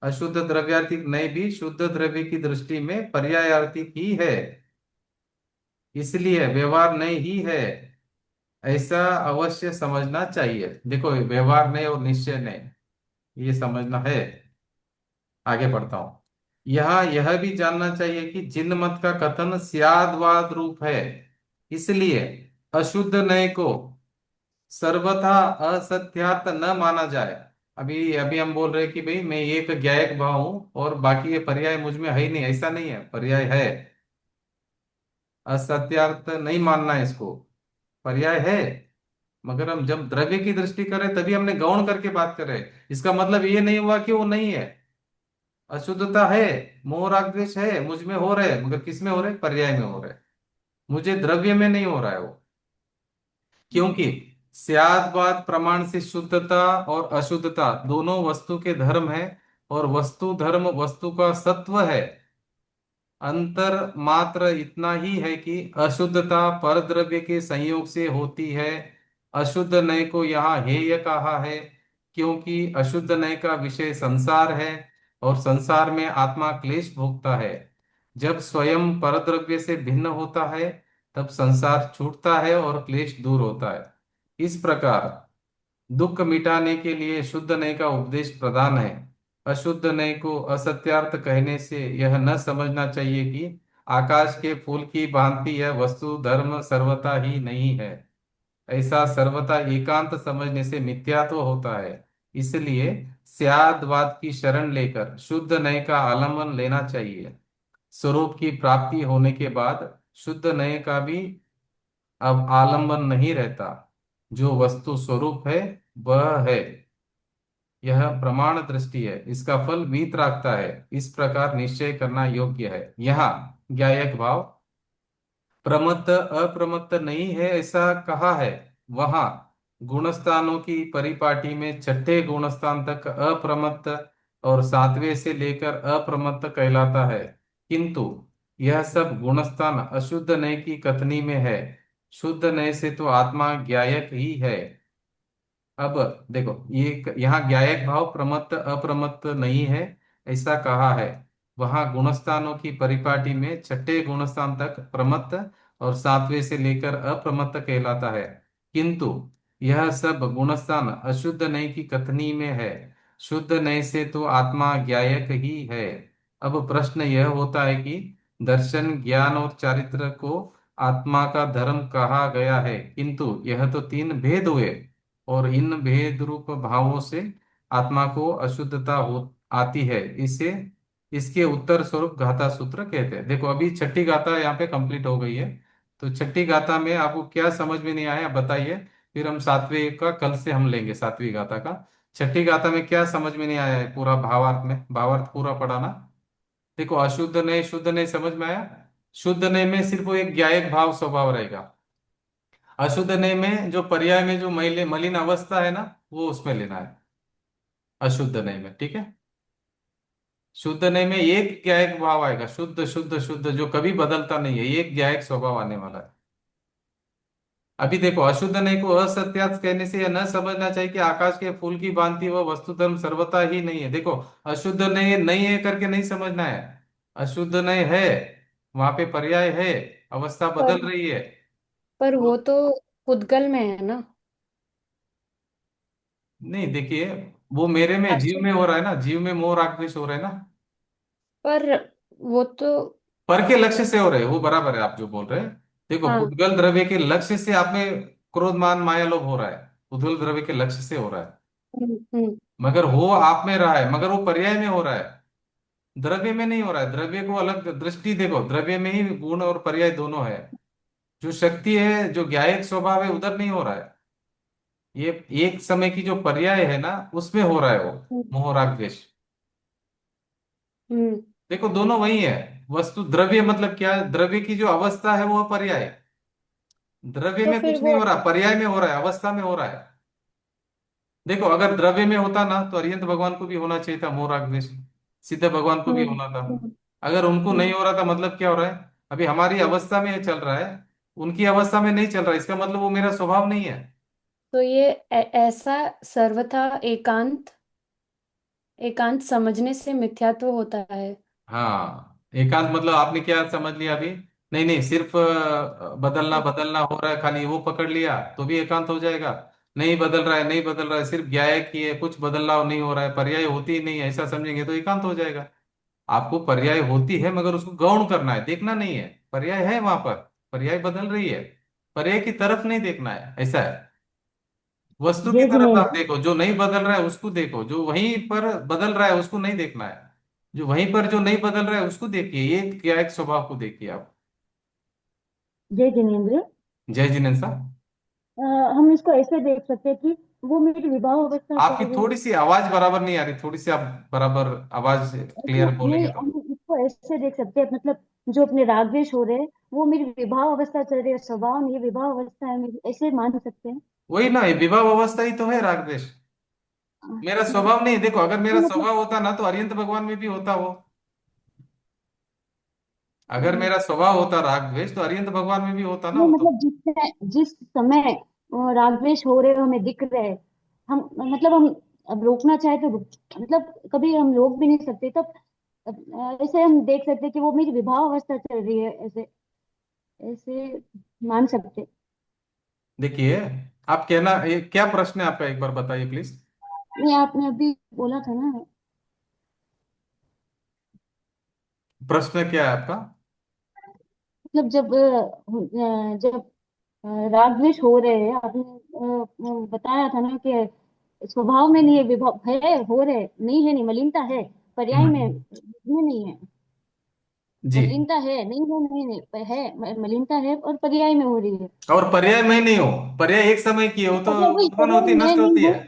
अशुद्ध द्रव्यार्थिक नय भी शुद्ध द्रव्य की दृष्टि में पर्यायार्थिक ही है, इसलिए व्यवहार नय ही है। ऐसा अवश्य समझना चाहिए। देखो, व्यवहार नय और निश्चय नय, ये समझना है। आगे बढ़ता हूं। यहाँ यह भी जानना चाहिए कि जिन मत का कथन स्यादवाद रूप है, इसलिए अशुद्ध नय को सर्वथा असत्यार्थ न माना जाए। अभी अभी हम बोल रहे हैं कि भाई मैं एक ज्ञायक भाव हूं और बाकी ये पर्याय मुझ में है ही नहीं, ऐसा नहीं है, पर्याय है। असत्यार्थ नहीं मानना है इसको, पर्याय है। मगर हम जब द्रव्य की दृष्टि करें तभी हमने गौण करके बात करें। इसका मतलब ये नहीं हुआ कि वो नहीं है। अशुद्धता है, मोह राग द्वेष है, मुझ में हो रहे, मगर किस में हो रहे? पर्याय में हो रहे। मुझे द्रव्य में नहीं हो रहा है वो। क्योंकि स्यादवाद प्रमाण से शुद्धता और अशुद्धता दोनों वस्तु के धर्म है, और वस्तु धर्म वस्तु का सत्व है। अंतर मात्र इतना ही है कि अशुद्धता परद्रव्य के संयोग से होती है। अशुद्ध नय को यहाँ हेय कहा है, क्योंकि अशुद्ध नय का विषय संसार है, और संसार में आत्मा क्लेश भोगता है। जब स्वयं परद्रव्य से भिन्न होता है, तब संसार छूटता है और क्लेश दूर होता है। इस प्रकार दुख मिटाने के लिए शुद्ध नय का उपदेश प्रदान है। अशुद्ध नय को असत्यार्थ कहने से यह न समझना चाहिए कि आकाश के फूल की भांति यह वस्तु धर्म सर्वथा ही नहीं है। ऐसा सर्वथा एकांत समझने से मिथ्यात्व होता है। इसलिए स्यादवाद की शरण लेकर शुद्ध नय का आलम्बन लेना चाहिए। स्वरूप की प्राप्ति होने के बाद शुद्ध नय का भी अब आलंबन नहीं रहता। जो वस्तु स्वरूप है वह है, यह प्रमाण दृष्टि है, इसका फल वीत रखता है। इस प्रकार निश्चय करना योग्य है। यहाँ ज्ञायक भाव प्रमत्त अप्रमत्त नहीं है ऐसा कहा है। वहां गुणस्थानों की परिपाटी में छठे गुणस्थान तक अप्रमत्त और सातवें से लेकर अप्रमत्त कहलाता है, किंतु यह सब गुणस्थान अशुद्ध नय की कथनी में है। शुद्ध नय से तो आत्मा ज्ञायक ही है। अब देखो, ये यहाँ ज्ञायक भाव प्रमत्त अप्रमत्त नहीं है ऐसा कहा है। वहां गुणस्थानों की परिपाटी में छठे गुणस्थान तक प्रमत्त और सातवें से लेकर अप्रमत्त कहलाता है, किंतु यह सब गुणस्थान अशुद्ध नय की कथनी में है। शुद्ध नय से तो आत्मा ज्ञायक ही है। अब प्रश्न यह होता है कि दर्शन ज्ञान और चारित्र को आत्मा का धर्म कहा गया है, किंतु यह तो तीन भेद हुए, और इन भेद रूप भावों से आत्मा को अशुद्धता हो आती है। इसे इसके उत्तर स्वरूप गाथा सूत्र कहते हैं। देखो, अभी छठी गाथा यहाँ पे कंप्लीट हो गई है। तो छठी गाथा में आपको क्या समझ में नहीं आया बताइए, फिर हम सातवें का कल से हम लेंगे, सातवीं गाथा का। छठी गाथा में क्या समझ में नहीं आया है? पूरा भावार्थ में, भावार्थ पूरा पढ़ाना। देखो, अशुद्ध नय शुद्ध नय समझ में आया? शुद्ध नय में सिर्फ वो एक ज्ञायक भाव स्वभाव रहेगा, अशुद्ध नय में जो पर्याय में जो मलिन मलिन अवस्था है ना, वो उसमें लेना है, अशुद्ध नय में, ठीक है। शुद्ध नय में एक ज्ञायक भाव आएगा, शुद्ध शुद्ध शुद्ध, जो कभी बदलता नहीं है, एक ज्ञायक स्वभाव आने वाला है। अभी देखो, अशुद्ध नय को असत्यात कहने से यह न समझना चाहिए कि आकाश के फूल की भांति वह वस्तु धर्म सर्वथा ही नहीं है। देखो, अशुद्ध नय नहीं है करके नहीं समझना है, अशुद्ध नय है, वहां पे पर्याय है, अवस्था पर बदल रही है। पर तो वो तो पुद्गल में है ना। नहीं, देखिए, वो मेरे में जीव अशुद्ध। में हो रहा है ना, जीव में मोह राग द्वेष हो रहा है ना। पर वो तो। पर के लक्ष्य से हो रहे हैं, वो बराबर है आप जो बोल रहे हैं। देखो, हाँ। पुद्गल द्रव्य के लक्ष्य से आप में क्रोध मान माया लोभ हो रहा है, पुद्गल द्रव्य के लक्ष्य से हो रहा है। हम्म। मगर हो आप में रहा है, मगर वो पर्याय में हो रहा है, द्रव्य में नहीं हो रहा है। द्रव्य को अलग दृष्टि देखो, द्रव्य में ही गुण और पर्याय दोनों है। जो शक्ति है, जो ज्ञायक स्वभाव है, उधर नहीं हो रहा है। ये एक समय की जो पर्याय है ना, उसमें हो रहा है वो हम्म। मोह राग द्वेष। हम्म। देखो, दोनों वही है। वस्तु द्रव्य मतलब क्या है? द्रव्य की जो अवस्था है वो पर्याय है। द्रव्य तो में फिर कुछ नहीं वो। हो रहा, पर्याय में हो रहा है, अवस्था में हो रहा है। देखो, अगर द्रव्य में होता ना तो अरिहंत भगवान को भी होना चाहिए था मोह राग द्वेष, सीधे भगवान को भी हम्म। होना था। हम्म। अगर उनको नहीं हम्म। हो रहा था, मतलब क्या हो रहा है? अभी हमारी अवस्था में चल रहा है, उनकी अवस्था में नहीं चल रहा है, इसका मतलब वो मेरा स्वभाव नहीं है। तो ये ऐसा सर्वथा एकांत एकांत समझने से मिथ्यात्व होता है। हाँ, एकांत मतलब आपने क्या समझ लिया अभी? नहीं नहीं, सिर्फ बदलना बदलना हो रहा है, खाली वो पकड़ लिया तो भी एकांत हो जाएगा। नहीं बदल रहा है, नहीं बदल रहा है, सिर्फ ज्ञायक ही है, कुछ बदलाव नहीं हो रहा है, पर्याय होती ही नहीं है, ऐसा समझेंगे तो एकांत हो जाएगा। आपको पर्याय होती है, मगर उसको गौण करना है, देखना नहीं है। पर्याय है वहां पर, पर्याय बदल रही है, पर्याय की तरफ नहीं देखना है, ऐसा है। वस्तु की जय तरफ आप जिनेन्द्र। देखो, जो नहीं बदल रहा है उसको देखो, जो वहीं पर बदल रहा है उसको नहीं देखना है। जो वहीं पर जो नहीं बदल रहा है उसको देखिए, ये क्या एक स्वभाव को देखिए आप। जय जिनेन्द्र। जय जिनेन्द्र साहब। हम इसको ऐसे देख सकते हैं कि वो मेरी विवाह अवस्था चल आपकी रही है। थोड़ी सी आवाज बराबर नहीं आ रही, थोड़ी सी आप बराबर आवाज ऐसे क्लियर नहीं, बोलेंगे तो। हम इसको ऐसे देख सकते हैं, मतलब जो अपने रागद्वेष हो रहे हैं वो मेरी विवाह अवस्था चल रही है, स्वभाव नहीं, विवाह अवस्था है मेरी, ऐसे मान सकते हैं। वही ना, ये विवाह अवस्था ही तो है राग द्वेष। मेरा स्वभाव नहीं है। देखो, अगर मेरा मतलब स्वभाव होता ना तो अरिहंत भगवान में भी होता वो। अगर मेरा स्वभाव होता राग द्वेष तो अरिहंत भगवान में भी होता ना नहीं, वो तो। मतलब जिस समय रागद्वेष हो रहे हो हमें दिख रहे हैं, हम मतलब हम अब रोकना चाहे तो मतलब कभी हम रोक भी नहीं सकते, तब ऐसे हम देख सकते हैं कि वो मेरी विवाह अवस्था चल रही है, ऐसे ऐसे मान सकते। देखिए, आप कहना क्या प्रश्न है आपका, एक बार बताइए प्लीज। नहीं, आपने अभी बोला था ना, प्रश्न क्या है आपका? मतलब जब राग द्वेष हो रहे हैं, आपने बताया था ना कि स्वभाव में नहीं है, विभाव है, हो रहे नहीं है, नहीं मलिनता है, पर्याय में नहीं है। जी। मलिनता है, नहीं है, नहीं नहीं है, मलिनता है और पर्याय में हो रही है। और पर्याय में ही नहीं हो, पर्याय एक समय की है, वो तो पर्याय वही, उत्पन्न पर्याय होती मैं नष्ट नहीं होती हूँ। है।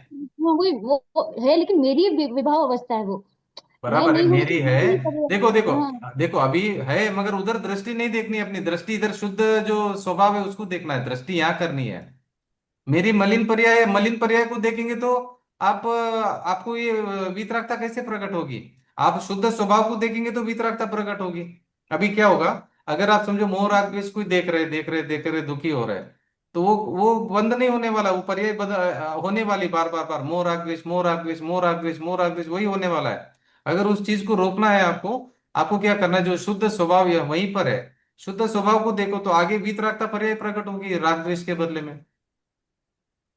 हाँ, वही वो है, लेकिन मेरी विवाह अवस्था है वो। मैं बराबर है, नहीं हूँ तो मेरी है। मेरी ही पर्याय। देखो देखो, हाँ। देखो अभी है, मगर उधर दृष्टि नहीं देखनी है, अपनी दृष्टि इधर शुद्ध जो स्वभाव है उसको देखना है, दृष्टि यहाँ करनी है। मेरी मलिन पर्याय है, मलिन पर्याय को देखेंगे तो आप आपको ये वितरागता कैसे प्रकट होगी? आप शुद्ध स्वभाव को देखेंगे तो वितरागता प्रकट होगी। अभी क्या होगा? अगर आप समझो मोह राग द्वेष कोई देख रहे देख रहे देख रहे दुखी हो रहे, तो वो बंद नहीं होने वाला, वो पर्याय होने वाली, बार बार बार मोह राग द्वेष मोह राग द्वेष मोह राग द्वेष मोह राग द्वेष वही होने वाला है। अगर उस चीज को रोकना है आपको, आपको क्या करना है? जो शुद्ध स्वभाव है वहीं पर है, शुद्ध स्वभाव को देखो तो आगे वितरागता पर्याय प्रकट होगी राग द्वेष के बदले में।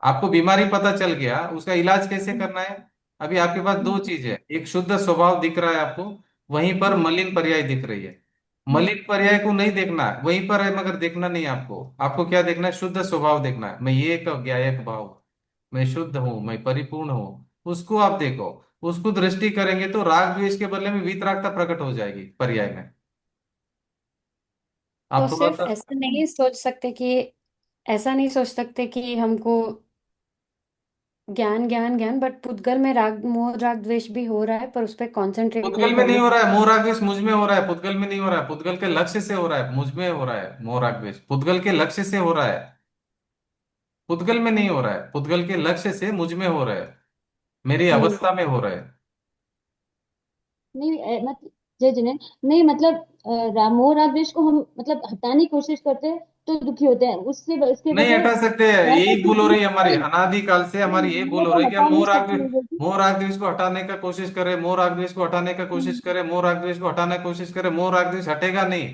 आपको बीमारी पता चल गया, उसका इलाज कैसे करना है? अभी आपके पास दो चीज है, एक शुद्ध स्वभाव दिख रहा है आपको, वहीं पर मलिन पर्याय दिख रही है। मलिन पर्याय को नहीं देखना है, वहीं पर है मगर देखना नहीं है आपको। आपको क्या देखना है? शुद्ध स्वभाव देखना है, मैं ये एक ज्ञायक भाव, मैं शुद्ध हूं, मैं परिपूर्ण हूं, उसको आप देखो। उसको दृष्टि करेंगे तो राग द्वेष के बदले में वीतरागता प्रकट हो जाएगी पर्याय में। तो आप थोड़ा सिर्फ सा ऐसा नहीं सोच सकते कि ऐसा नहीं सोच सकते कि हमको ज्ञान ज्ञान ज्ञान, बट पुद्गल में राग मोह राग द्वेष भी हो रहा है, पर उस पर कंसंट्रेट नहीं पुद्गल में नहीं करना। हो रहा है मोह राग द्वेष, मुझ में हो रहा है, पुद्गल में नहीं हो रहा है, पुद्गल के लक्ष्य से हो रहा है, मुझ में हो रहा है मोह राग द्वेष, पुद्गल के लक्ष्य से हो रहा है। पुद्गल में नहीं हो रहा है, पुद्गल के लक्ष्य से मुझ में हो रहा है, मेरी हम्म। अवस्था में हो रहा है। नहीं मतलब जय जिने नहीं मतलब मोह राग द्वेष को हम मतलब हटाने की कोशिश करते हैं तो दुखी होते हैं उससे उसके नहीं बजाय हटा सकते हैं, ऐसा यही भूल हो कुछ रही है हमारी, नहीं। अनादि काल से हमारी यही भूल मैं हो तो रही है कि हम हटा नहीं सकती हूँ क्योंकि मोह राग द्वेष को हटाने का कोशिश करें, मोह राग द्वेष को हटाने का कोशिश हम्म, करें, मोह राग द्वेष को हटाने की कोशिश करें, मोह राग द्वेष हटेगा नहीं।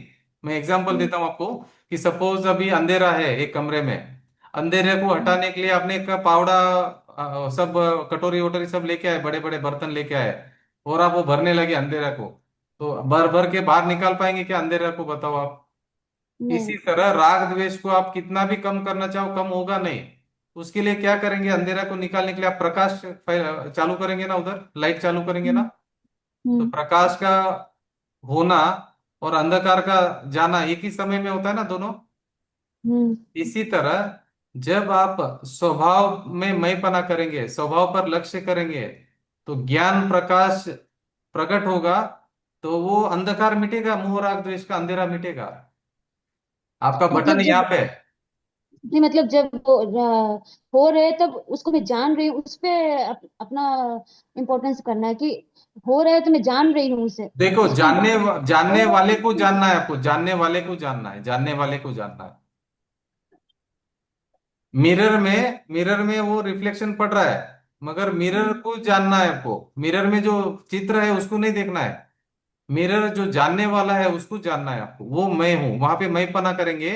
मैं एग्जांपल हम्म, देता हूँ आपको कि सपोज अभी अंधेरा है एक कमरे में, अंधेरे को हम्म, हटाने के लिए आपने एक पावड़ा सब कटोरी वटोरी सब लेके आए, बड़े बड़े बर्तन लेके आए, और आप वो भरने लगे अंधेरा को, तो भर भर के बाहर निकाल पाएंगे क्या अंधेरा को, बताओ आप। इसी नहीं। तरह राग द्वेष को आप कितना भी कम करना चाहो कम होगा नहीं। उसके लिए क्या करेंगे, अंधेरा को निकालने के लिए आप प्रकाश चालू करेंगे ना, उधर लाइट चालू करेंगे ना, हम्म, तो हम्म, प्रकाश का होना और अंधकार का जाना एक ही समय में होता है ना, दोनों। हम्म, इसी तरह जब आप स्वभाव में मयपना करेंगे, स्वभाव पर लक्ष्य करेंगे, तो ज्ञान प्रकाश प्रकट होगा, तो वो अंधकार मिटेगा, मोह राग द्वेष का अंधेरा मिटेगा। आपका बटन मतलब यहाँ जब पे है। नहीं मतलब जब वो हो रहे तब उसको मैं जान रही हूँ उस पे अपना इम्पोर्टेंस करना है कि हो रहा है तो मैं जान रही हूँ उसे देखो, उस पे जानने हो वाले को रहा जानना है, आपको जानने वाले को जानना है, जानने वाले को जानना है। मिरर में वो रिफ्लेक्शन पड़ रहा है, मगर मिरर है। को जानना है आपको, मिरर में जो चित्र है उसको नहीं देखना है। मिरर जो जानने वाला है उसको जानना है आपको, वो मैं हूं, वहां पे मैं पना करेंगे,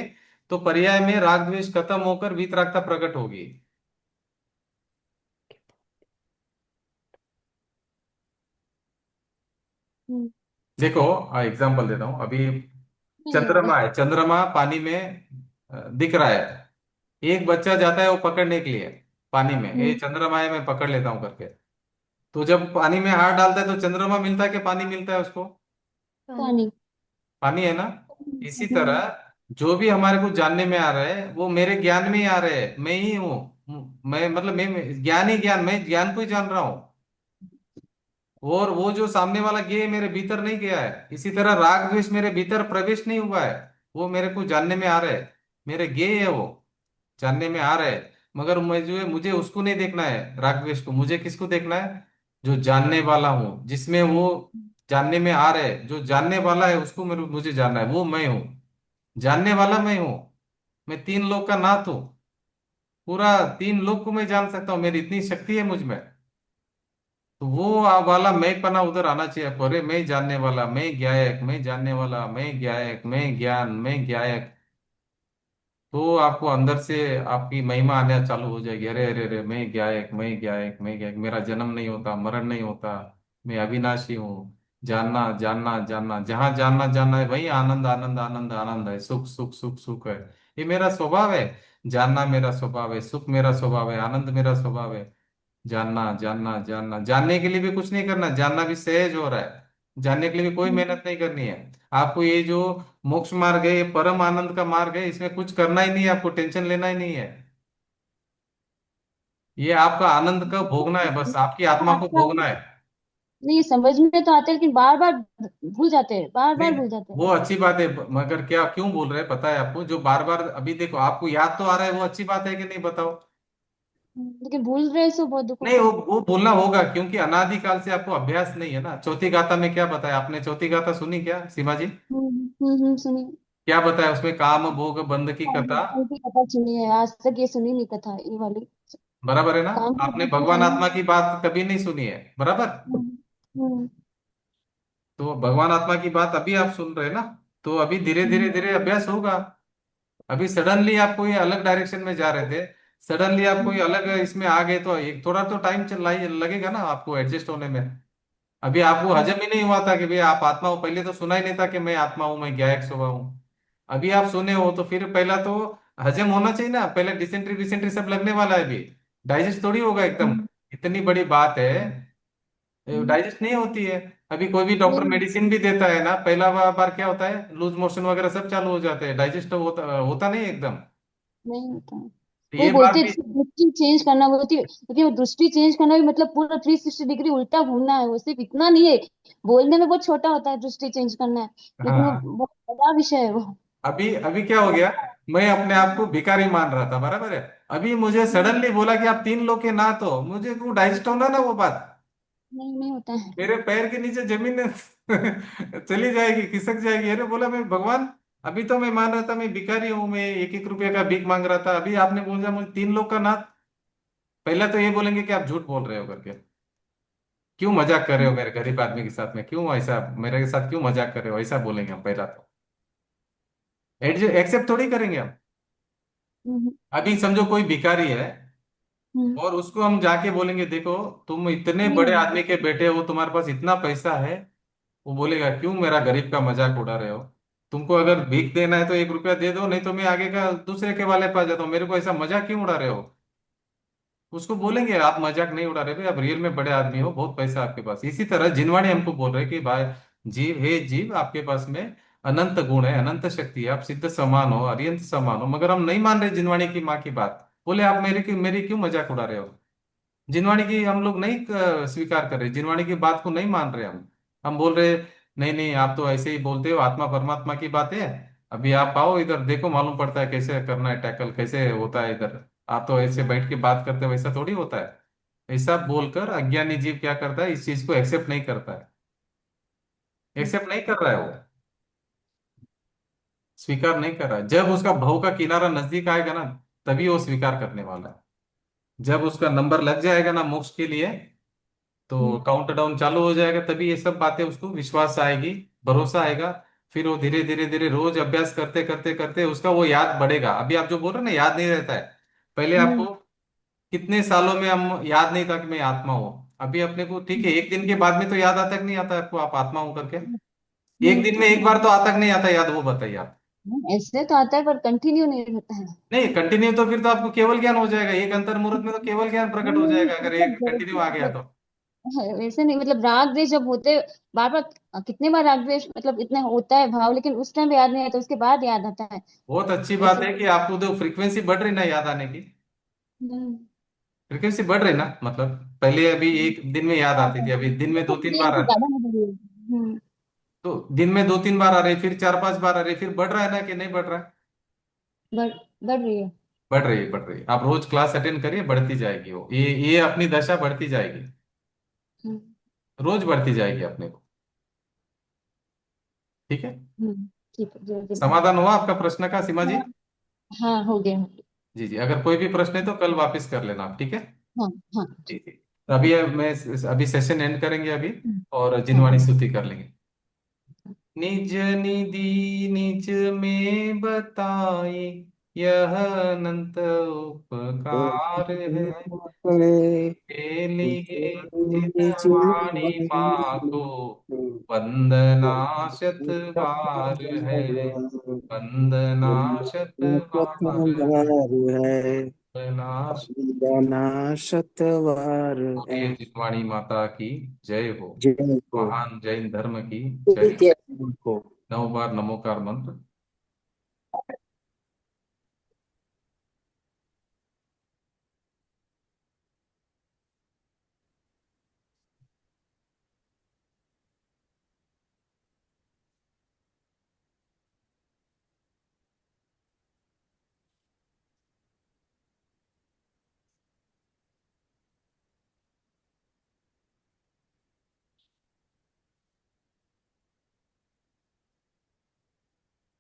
तो पर्याय में राग द्वेष खत्म होकर वीतरागता प्रकट होगी। हम्म, देखो एग्जांपल देता हूं अभी, नहीं होगा। चंद्रमा है, चंद्रमा पानी में दिख रहा है, एक बच्चा जाता है वो पकड़ने के लिए पानी में, ये हम्म, चंद्रमा है मैं पकड़ लेता हूँ करके, तो जब पानी में हाथ डालता है तो चंद्रमा मिलता है कि पानी मिलता है उसको, पानी। पानी। पानी है ना। इसी हम्म, तरह जो भी हमारे को जानने में आ रहा है वो मेरे ज्ञान में ही आ रहे हैं, मैं ही हूँ। मैं मतलब मैं ज्ञान ही ज्ञान, मैं ज्ञान को ही जान रहा हूँ, और वो जो सामने वाला गे मेरे भीतर नहीं गया है। इसी तरह राग द्वेष मेरे भीतर प्रवेश नहीं हुआ है, वो मेरे को जानने में आ रहा है, मेरे गे है वो, जानने में आ रहा है। मगर मैं जो है मुझे उसको नहीं देखना है राग द्वेष को, मुझे किसको देखना है, जो जानने वाला हूँ, जिसमें वो जानने में आ रहा है, जो जानने वाला है उसको मुझे जानना है, वो मैं हूँ, जानने वाला मैं हूँ। मैं तीन लोक का नाथ हूँ, पूरा तीन लोक को मैं जान सकता हूँ, मेरी इतनी शक्ति है मुझ में। तो वो वाला मैं पना उधर आना चाहिए आपको, अरे मैं जानने वाला, मैं ज्ञायक, मैं जानने वाला, मैं ज्ञायक, मैं ज्ञान, मैं ज्ञायक, तो आपको अंदर से आपकी महिमा आने चालू हो जाएगी, अरे अरे अरे मैं गायक, मैं गायक, मैं गायक, मेरा जन्म नहीं होता, मरण नहीं होता, मैं अविनाशी हूँ। जानना जानना जानना, जहां जानना जानना है वही आनंद आनंद आनंद आनंद है, सुख सुख सुख सुख है। ये मेरा स्वभाव है, जानना मेरा स्वभाव है, सुख मेरा स्वभाव है, आनंद मेरा स्वभाव है। जानना जानना जानना, जानने के लिए भी कुछ नहीं करना, जानना भी सहज हो रहा है, जानने के लिए भी कोई मेहनत नहीं करनी है। आपको ये जो मोक्ष मार्ग है, ये परम आनंद का मार्ग है, इसमें कुछ करना ही नहीं है, आपको टेंशन लेना ही नहीं है। ये आपका आनंद का भोगना है, बस आपकी आत्मा को आता है भोगना है। नहीं समझ में तो आता है लेकिन बार बार भूल जाते हैं बार नहीं, बार भूल जाते हैं। वो अच्छी बात है, मगर क्या क्यों बोल रहे हैं पता है आपको, जो बार बार अभी देखो आपको याद तो आ रहा है, वो अच्छी बात है कि नहीं, बताओ। लेकिन भूल रहे सो बहुत दुख नहीं, होता है। वो बोलना होगा क्योंकि अनादि काल से आपको अभ्यास नहीं है ना। चौथी गाथा में क्या बताया आपने, चौथी गाथा सुनी क्या सीमा जी? सुनिए। क्या बताया उसमें, काम भोग बंध की कथा, उनकी कथा सुनी है आज तक ये सुनी नहीं कथा ये वाली। बराबर है ना। काम की आपने बुद्धि भगवान सुनी। आत्मा की बात कभी नहीं सुनी है, बराबर। हम्म, हम्म, तो भगवान आत्मा की बात अभी आप सुन रहे हैं ना, तो अभी धीरे धीरे हम्म, धीरे अभ्यास होगा। अभी सडनली आप कोई अलग डायरेक्शन में जा रहे थे, सडनली आप कोई अलग इसमें आ गए, तो एक थोड़ा तो टाइम चल लगेगा ना आपको एडजस्ट होने में। अभी आपको हम्म, हजम ही नहीं हुआ था कि भाई आप आत्मा हो, पहले तो सुना ही नहीं था कि मैं आत्मा हूं, मैं ज्ञायक स्वभाव हूं। अभी आप सुने हो तो फिर पहला तो हजम होना चाहिए ना, पहले डिसेंट्री विसेंट्री सब लगने वाला है अभी, डाइजेस्ट थोड़ी होगा एकदम, हम्म, इतनी बड़ी बात है, हम्म, डाइजेस्ट नहीं होती है। अभी कोई भी डॉक्टर नहीं मेडिसिन भी देता है ना, पहला बार क्या होता है, लूज मोशन वगैरह सब चालू हो जाते हैं, डाइजेस्ट होता नहीं एकदम। नहीं होता है। वो ये बात बोलते हैं भी, दृष्टि चेंज करना बोलती है क्योंकि वो दृष्टि चेंज करना भी मतलब पूरा 360 डिग्री उल्टा घूमना है वो सिर्फ इतना नहीं है। बोलने में बहुत छोटा होता है दृष्टि चेंज करना है लेकिन वो हाँ, बहुत बड़ा विषय है वो। अभी अभी क्या हो गया, मैं अपने आप को भिखारी मान रहा था, बराबर है। अभी मुझे सडनली बोला कि आप 3 लोग के नाथ हो, मुझे को डाइजेस्ट होना ना वो बात। नहीं नहीं होता है। मेरे पैर के नीचे जमीन चली जाएगी, खिसक जाएगी। अरे बोला मैं भगवान, अभी तो मैं मान रहा था मैं भिखारी हूं, मैं 1-1 रुपये का भीख मांग रहा था, अभी आपने बोला मुझे 3 लोग का नाथ। पहले तो ये बोलेंगे कि आप झूठ बोल रहे हो करके, क्यों मजाक कर रहे हो मेरे गरीब आदमी के साथ में, क्यों ऐसा मेरे के साथ क्यों मजाक कर रहे हो, ऐसा बोलेंगे हम पहला तो। एक्सेप्ट थोड़ी करेंगे हम। हम्म, अभी समझो कोई भिखारी है, हम्म, और उसको हम जाके बोलेंगे देखो तुम इतने नहीं बड़े होगा। आदमी के बेटे हो, तुम्हारे पास इतना पैसा है। वो बोलेगा क्यों मेरा गरीब का मजाक उड़ा रहे हो। तुमको अगर भीख देना है तो 1 रुपया दे दो, नहीं तो मैं आगे का दूसरे के वाले पास जाता हूँ, मेरे को ऐसा मजाक क्यों उड़ा रहे हो। उसको बोलेंगे आप मजाक नहीं उड़ा रहे भाई, आप रियल में बड़े आदमी हो, बहुत पैसा आपके पास। इसी तरह जिनवाणी हमको बोल रहे हैं कि भाई जीव, हे जीव, आपके पास में अनंत गुण है, अनंत शक्ति है, आप सिद्ध समान हो, अरियंत समान हो, मगर हम नहीं मान रहे जिनवाणी की माँ की बात। बोले आप मेरी क्यों मजाक उड़ा रहे हो। जिनवाणी की हम लोग नहीं स्वीकार कर रहे, जिनवाणी की बात को नहीं मान रहे हम बोल रहे नहीं नहीं, आप तो ऐसे ही बोलते हो, आत्मा परमात्मा की बात है। अभी आप आओ इधर, देखो मालूम पड़ता है कैसे करना है, टैकल कैसे होता है इधर। आप तो ऐसे बैठ के बात करते हो, वैसा थोड़ी होता है। ऐसा बोलकर अज्ञानी जीव क्या करता है, इस चीज को एक्सेप्ट नहीं करता है, एक्सेप्ट नहीं कर रहा है वो, स्वीकार नहीं कर रहा है। जब उसका भव का किनारा नजदीक आएगा ना, तभी वो स्वीकार करने वाला है। जब उसका नंबर लग जाएगा ना मोक्ष के लिए, तो काउंटडाउन चालू हो जाएगा, तभी ये सब बातें उसको विश्वास आएगी, भरोसा आएगा। फिर वो धीरे धीरे धीरे रोज अभ्यास करते करते करते उसका वो याद बढ़ेगा। अभी आप जो बोल रहे हो ना, याद नहीं रहता है। पहले आपको हम्म, कितने सालों में हम याद नहीं था कि मैं आत्मा हूँ। अभी अपने को ठीक है, एक दिन के बाद में तो याद आता है कि नहीं आता है आपको, आप आत्मा हूं करके। एक दिन में एक बार तो आता कि नहीं आता याद, वो बताइए आप। ऐसे तो आता है पर कंटिन्यू नहीं रहता है। नहीं कंटिन्यू तो फिर तो आपको केवल ज्ञान हो जाएगा, एक अंतर मुहूर्त में तो केवल ज्ञान प्रकट हो नहीं नहीं जाएगा, अगर एक कंटिन्यू आ गया मतलब तो। वैसे नहीं, मतलब राग द्वेष जब होते बार बार, कितने बार राग द्वेष मतलब इतना होता है भाव, लेकिन उस टाइम याद नहीं आता, उसके बाद याद आता है। बहुत अच्छी बात ऐसे। है कि आपको तो फ्रीक्वेंसी बढ़ रही ना याद आने की। हम्म, फ्रीक्वेंसी बढ़ रही ना, मतलब पहले अभी एक दिन में याद हाँ, आती थी, अभी दिन में दो तीन ये बार तो आ रही। ज्यादा नहीं बढ़ी है। तो दिन में 2-3 बार आ रही, फिर 4-5 बार आ रही, फिर बढ़ रहा है ना कि नहीं बढ़ रहा है। बढ़ बढ़ रही है। बढ़ रही है, बढ़ रही है। आप रोज क्लास अटेंड करिए, बढ़ती जाएगी वो, ये अपनी दशा बढ़ती जाएगी, हम्म, रोज बढ़ती जाएगी अपने को। ठीक है। ठीक है जी जी। समाधान हुआ आपका प्रश्न का, सीमा जी। हाँ हाँ, हो गया हो गया। जी जी, अगर कोई भी प्रश्न है तो कल वापस कर लेना आप, ठीक है। हाँ हाँ जी ठीक। जी। तो अभी मैं अभी सेशन एंड करेंगे अभी, और हाँ जिनवाणी स्तुति कर लेंगे। निज निधि निज में बताई, यह अनंत उपकार है, के लिए जितवाणी माँ को वंदना शत बार है, वंदना शत बार है, वंदना शत। शतवार है। बोलिए जितवाणी माता की जय हो। जय हो। महान जैन धर्म की जय। जय हो। 9 बार नमोकार मंत्र।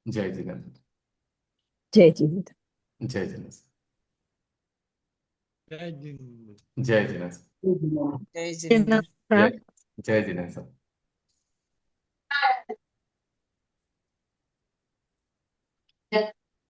जय जिनेन्द्र। जय जी। जय जिनेन्द्र। जय जिनेन्द्र। जय जिनेन्द्र। जय जिनेन्द्र। जय जय जिनेन्द्र।